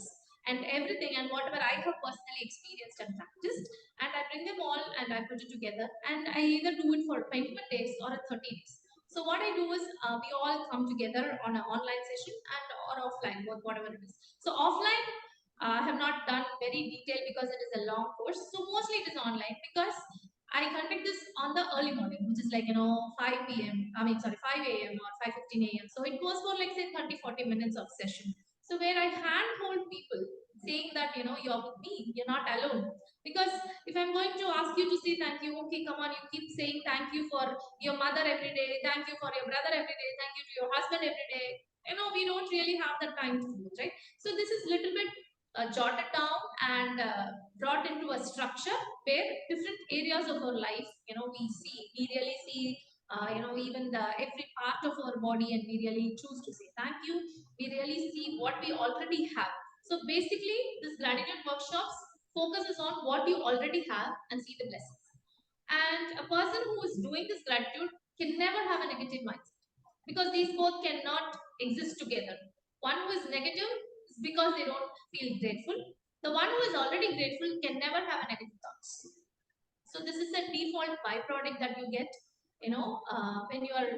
and everything, and whatever I have personally experienced and practiced, and I bring them all and I put it together, and I either do it for 21 days or a 30 days. So what I do is we all come together on an online session and or offline, whatever it is. So offline, I have not done very detailed because it is a long course. So mostly it is online because I conduct this on the early morning, which is like 5 p.m. I mean, sorry, 5 a.m. or 5:15 a.m. So it goes for like say 30-40 minutes of session. So where I handhold people, saying that you're with me, you're not alone. Because if I'm going to ask you to say thank you, okay, come on, you keep saying thank you for your mother every day, thank you for your brother every day, thank you to your husband every day. We don't really have the time to do it, right? So this is little bit jotted down and brought into a structure where different areas of our life, we really see, even the every part of our body, and we really choose to say thank you. We really see what we already have. So basically, this gratitude workshops focuses on what you already have and see the blessings. And a person who is doing this gratitude can never have a negative mindset, because these both cannot exist together. One who is negative is because they don't feel grateful. The one who is already grateful can never have a negative thoughts. So this is a default byproduct that you get, when you are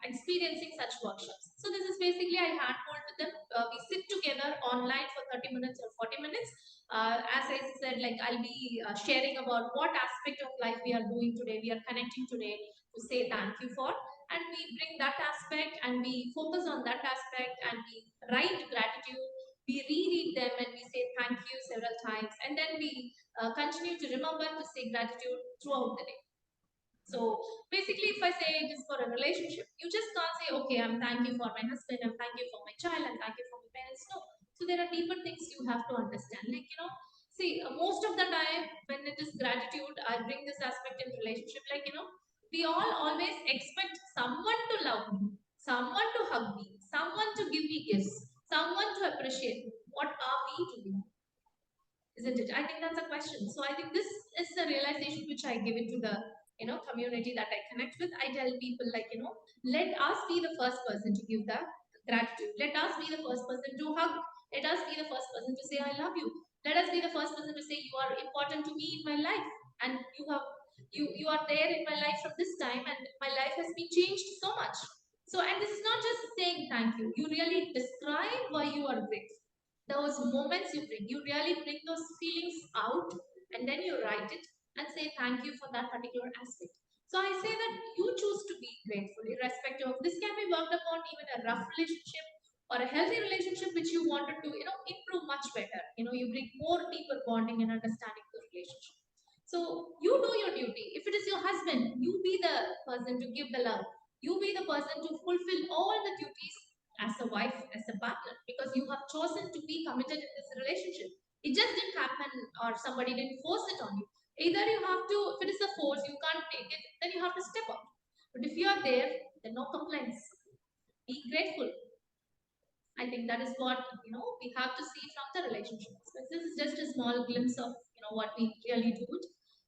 experiencing such workshops. So this is basically I handhold with them. We sit together online for 30 minutes or 40 minutes. As I said, like I'll be sharing about what aspect of life we are doing today, we are connecting today to say thank you for, and we bring that aspect and we focus on that aspect and we write gratitude. We reread them and we say thank you several times, and then we continue to remember to say gratitude throughout the day. So basically, if I say it is for a relationship, you just can't say, okay, I'm thank you for my husband, I'm thank you for my child, I'm thank you for my parents. No. So there are deeper things you have to understand. Like, see, most of the time when it is gratitude, I bring this aspect in relationship. Like, we all always expect someone to love me, someone to hug me, someone to give me gifts, someone to appreciate me. What are we doing? Isn't it? I think that's a question. So I think this is the realization which I give it to the community that I connect with. I tell people like let us be the first person to give the gratitude. Let us be the first person to hug. Let us be the first person to say I love you. Let us be the first person to say you are important to me in my life, and you are there in my life from this time, and my life has been changed so much. So, and this is not just saying thank you. You really describe why you are grateful, those moments you bring. You really bring those feelings out, and then you write it and say thank you for that particular aspect. So I say that you choose to be grateful, irrespective of this can be worked upon even a rough relationship or a healthy relationship which you wanted to, improve much better. You bring more deeper bonding and understanding to the relationship. So you do your duty. If it is your husband, you be the person to give the love. You be the person to fulfill all the duties as a wife, as a partner, because you have chosen to be committed in this relationship. It just didn't happen or somebody didn't force it on you. Either you have to, if it is a force, you can't take it, then you have to step up. But if you are there, then no complaints. Be grateful. I think that is what we have to see from the relationship. So this is just a small glimpse of what we really do.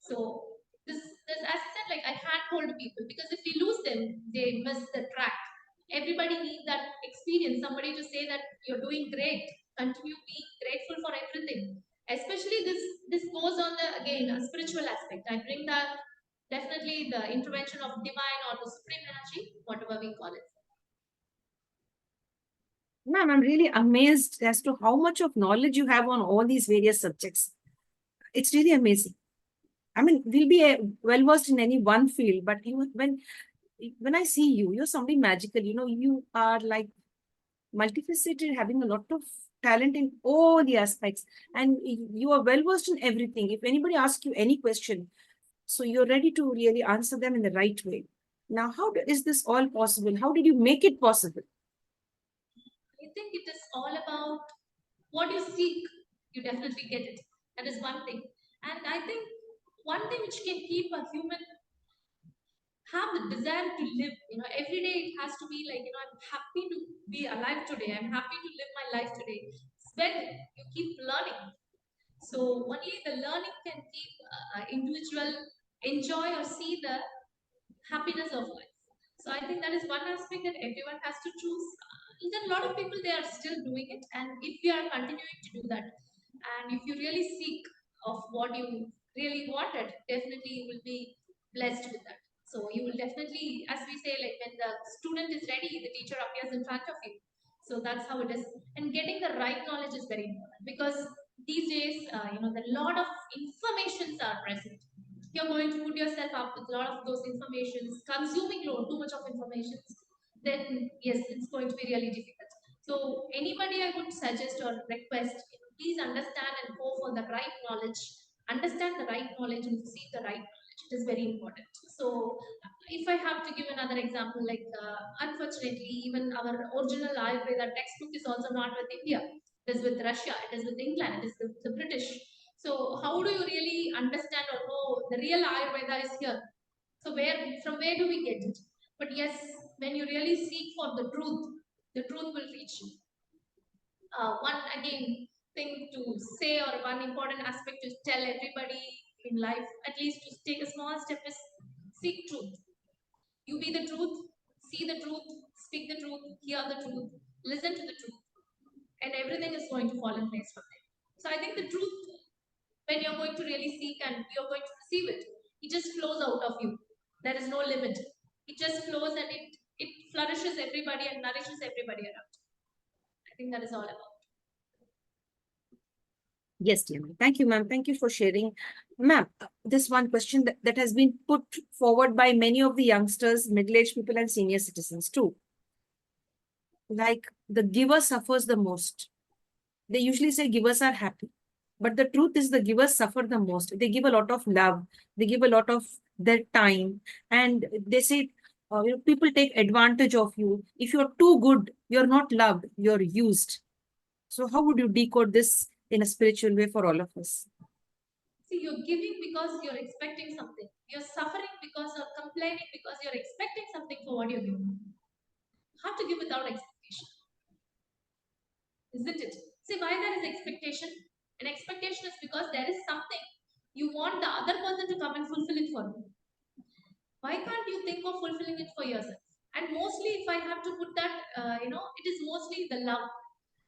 So this as I said, like I can't hold people because if we lose them, they miss the track. Everybody needs that experience. Somebody to say that you're doing great. Continue being grateful for everything. Especially this goes on the again a spiritual aspect. I bring that definitely the intervention of divine or the supreme energy, whatever we call it. Ma'am, I'm really amazed as to how much of knowledge you have on all these various subjects. It's really amazing. I mean, we'll be well versed in any one field, but when I see you, you're somebody magical. You are like multifaceted, having a lot of talent in all the aspects, and you are well versed in everything. If anybody asks you any question, so you're ready to really answer them in the right way. Now, is this all possible? How did you make it possible? I think it is all about what you seek, you definitely get it. That is one thing. And I think one thing which can keep a human have the desire to live, every day it has to be like, I'm happy to be alive today. I'm happy to live my life today. It's when you keep learning. So only the learning can keep individual enjoy or see the happiness of life. So I think that is one aspect that everyone has to choose. Then a lot of people they are still doing it, and if we are continuing to do that, and if you really seek of what you really wanted, definitely you will be blessed with that. So you will definitely, as we say, like when the student is ready, the teacher appears in front of you. So that's how it is. And getting the right knowledge is very important because these days, the lot of informations are present. You're going to put yourself up with a lot of those informations, consuming too much of information, then yes, it's going to be really difficult. So anybody I would suggest or request, please understand and go for the right knowledge, understand the right knowledge and seek the right knowledge. It is very important. So if I have to give another example, like unfortunately, even our original Ayurveda textbook is also not with India. It is with Russia, it is with England, it is with the British. So how do you really understand or know the real Ayurveda is here? So from where do we get it? But yes, when you really seek for the truth will reach you. One again thing to say or one important aspect to tell everybody in life, at least to take a small step, is seek truth. You be the truth, see the truth, speak the truth, hear the truth, listen to the truth, and everything is going to fall in place from there. So I think the truth, when you're going to really seek and you're going to receive it, it just flows out of you. There is no limit. It just flows and it flourishes everybody and nourishes everybody around. I think that is all about. Yes, dear ma'am. Thank you, ma'am. Thank you for sharing. Ma'am, this one question that has been put forward by many of the youngsters, middle-aged people, and senior citizens too. Like, the giver suffers the most. They usually say givers are happy. But the truth is, the givers suffer the most. They give a lot of love, they give a lot of their time, and they say, people take advantage of you. If you're too good, you're not loved, you're used. So, how would you decode this in a spiritual way for all of us? See, you're giving because you're expecting something. You're suffering because you're complaining because you're expecting something for what you're giving. How to give without expectation? Isn't it? See, why there is expectation? An expectation is because there is something you want the other person to come and fulfill it for you. Why can't you think of fulfilling it for yourself? And mostly, if I have to put that, it is mostly the love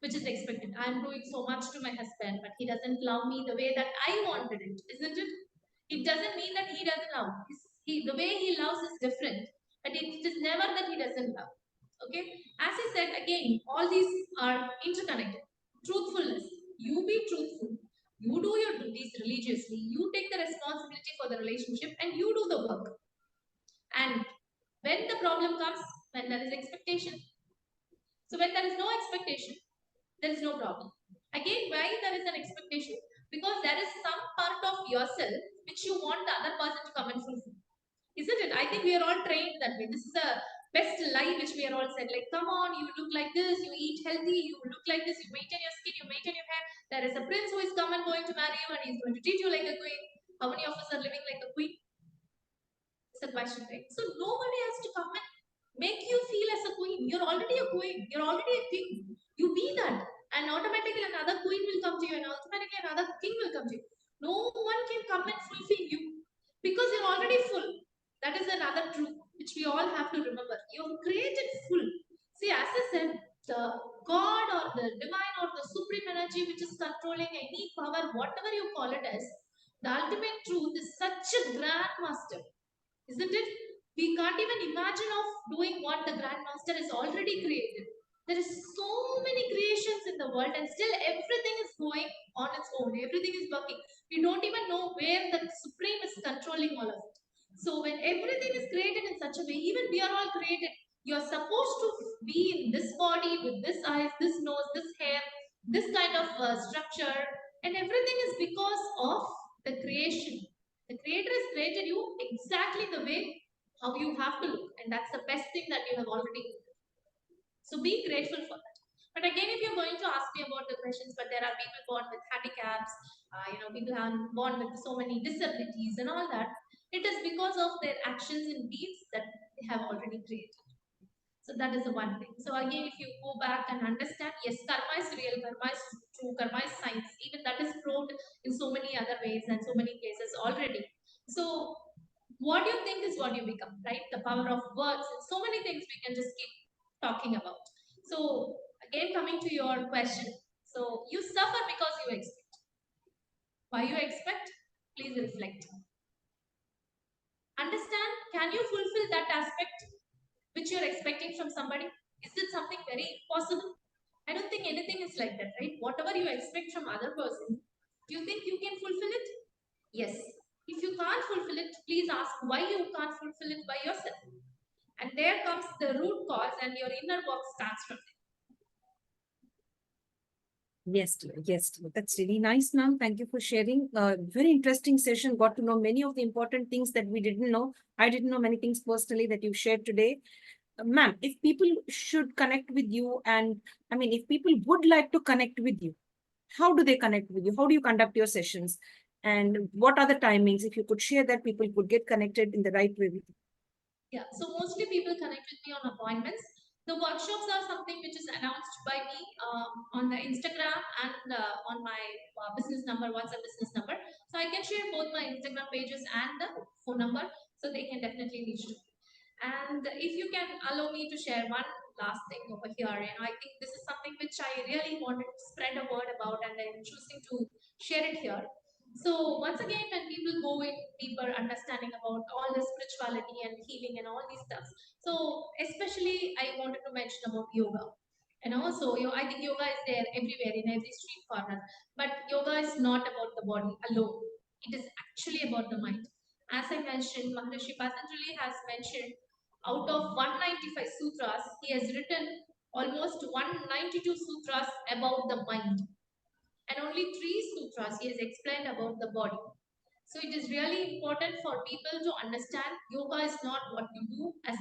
which is expected. I'm doing so much to my husband, but he doesn't love me the way that I wanted it, isn't it? It doesn't mean that he doesn't love. The way he loves is different, but it is never that he doesn't love. Okay, as I said again, all these are interconnected. Truthfulness. You be truthful. You do your duties religiously. You take the responsibility for the relationship, and you do the work. And when the problem comes, when there is expectation. So when there is no expectation, there is no problem. Again, why there is an expectation? Because there is some part of yourself which you want the other person to come and fulfill. Isn't it? I think we are all trained that way. This is the best lie which we are all said. Like, come on, you look like this, you eat healthy, you look like this, you maintain your skin, you maintain your hair. There is a prince who is come and going to marry you and he's going to treat you like a queen. How many of us are living like a queen? It's a question, right? So nobody has to come and make you feel as a queen. You're already a queen. You're already a king. You be that. And automatically another queen will come to you and automatically another king will come to you. No one can come and fulfill you because you're already full. That is another truth which we all have to remember. You're created full. See, as I said, the God or the divine or the supreme energy which is controlling any power, whatever you call it as, the ultimate truth is such a grand master, isn't it? We can't even imagine of doing what the Grandmaster has already created. There is so many creations in the world, and still everything is going on its own. Everything is working. We don't even know where the Supreme is controlling all of it. So when everything is created in such a way, even we are all created. You're supposed to be in this body with this eyes, this nose, this hair, this kind of structure, and everything is because of the creation. The creator has created you exactly the way how you have to look, and that's the best thing that you have already done. So be grateful for that. But again, if you're going to ask me about the questions, but there are people born with handicaps, people are born with so many disabilities and all that. It is because of their actions and deeds that they have already created. So that is the one thing. So again, if you go back and understand, yes, karma is real, karma is true, karma is science. Even that is proved in so many other ways and so many places already. So what you think is what you become, right? The power of words and so many things we can just keep talking about. So again, coming to your question. So you suffer because you expect. Why you expect? Please reflect. Understand, can you fulfill that aspect which you're expecting from somebody? Is it something very impossible? I don't think anything is like that, right? Whatever you expect from other person, do you think you can fulfill it? Yes. If you can't fulfill it, please ask why you can't fulfill it by yourself. And there comes the root cause, and your inner work starts from there. Yes, dear. Yes, dear. That's really nice, ma'am. Thank you for sharing. Very interesting session. Got to know many of the important things that we didn't know. I didn't know many things personally that you shared today. Ma'am, if people should connect with you, and I mean, if people would like to connect with you, how do they connect with you? How do you conduct your sessions? And what are the timings? If you could share that, people could get connected in the right way with you. Yeah, so mostly people connect with me on appointments. The workshops are something which is announced by me on the Instagram and on my business number, WhatsApp business number. So I can share both my Instagram pages and the phone number, so they can definitely reach you. And if you can allow me to share one last thing over here, I think this is something which I really wanted to spread a word about, and I'm choosing to share it here. So once again, when people go in deeper understanding about all the spirituality and healing and all these stuff, so especially I wanted to mention about yoga. So I think yoga is there everywhere in every street corner. But yoga is not about the body alone. It is actually about the mind. As I mentioned, Maharishi Patanjali has mentioned out of 195 sutras, he has written almost 192 sutras about the mind, and only three sutras he has explained about the body. So it is really important for people to understand yoga is not what you do as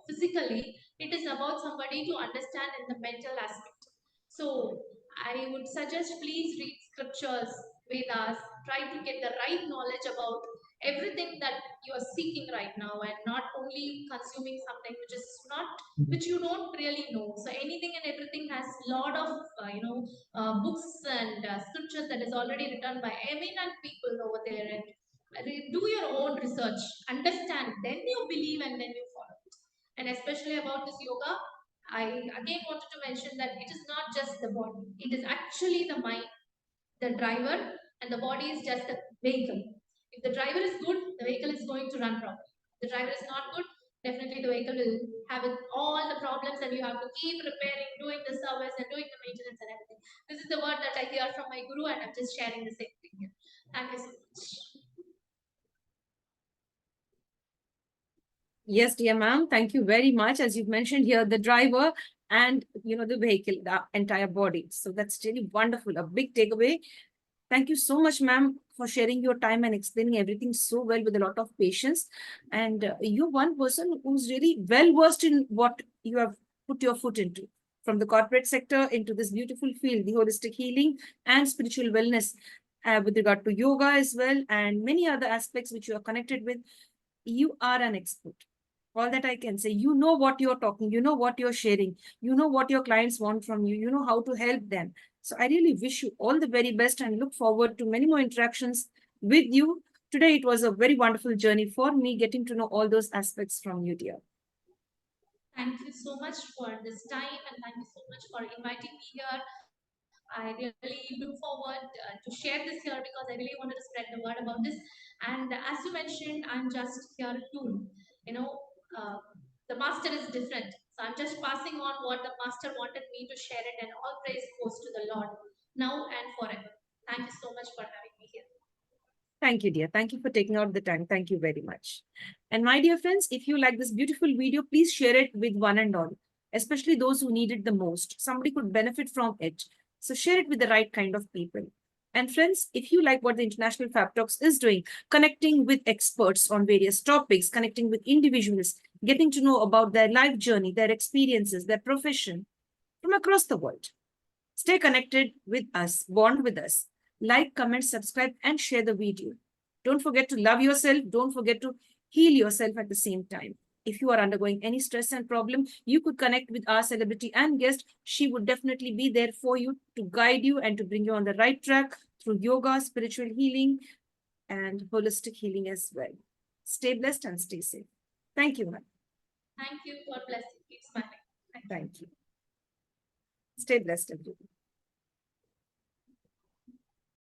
physically. It is about somebody to understand in the mental aspect. So I would suggest please read scriptures, Vedas, try to get the right knowledge about everything that you are seeking right now, and not only consuming something which is not, which you don't really know. So anything and everything has lot of books and scriptures that is already written by eminent people over there, and do your own research, understand, then you believe and then you follow it. And especially about this yoga, I again wanted to mention that it is not just the body, it is actually the mind, the driver, and the body is just the vehicle. If the driver is good, the vehicle is going to run properly. If the driver is not good, definitely the vehicle will have all the problems, and you have to keep repairing, doing the service, and doing the maintenance and everything. This is the word that I hear from my guru, and I'm just sharing the same thing here. Thank you so much. Yes, dear ma'am. Thank you very much. As you've mentioned here, the driver and the vehicle, the entire body. So that's really wonderful. A big takeaway. Thank you so much, ma'am, for sharing your time and explaining everything so well with a lot of patience. And you're one person who's really well versed in what you have put your foot into, from the corporate sector into this beautiful field, the holistic healing and spiritual wellness, with regard to yoga as well, and many other aspects which you are connected with. You are an expert. All that I can say, you know what you're talking, you know what you're sharing, you know what your clients want from you, you know how to help them. So I really wish you all the very best and look forward to many more interactions with you. Today, it was a very wonderful journey for me getting to know all those aspects from you, dear. Thank you so much for this time, and thank you so much for inviting me here. I really look forward to share this here because I really wanted to spread the word about this. And as you mentioned, I'm just here a tool. You know, uh, the master is different. So I'm just passing on what the master wanted me to share it, and all praise goes to the Lord now and forever. Thank you so much for having me here. Thank you, dear. Thank you for taking out the time. Thank you very much. And my dear friends, if you like this beautiful video, please share it with one and all, especially those who need it the most. Somebody could benefit from it. So share it with the right kind of people. And friends, if you like what the International Fab Talks is doing, connecting with experts on various topics, connecting with individuals, getting to know about their life journey, their experiences, their profession from across the world. Stay connected with us, bond with us. Like, comment, subscribe, and share the video. Don't forget to love yourself. Don't forget to heal yourself at the same time. If you are undergoing any stress and problem, you could connect with our celebrity and guest. She would definitely be there for you to guide you and to bring you on the right track through yoga, spiritual healing, and holistic healing as well. Stay blessed and stay safe. Thank you, ma'am. Thank you. God bless you. Keep smiling. Thank you. Thank you. Stay blessed, everyone.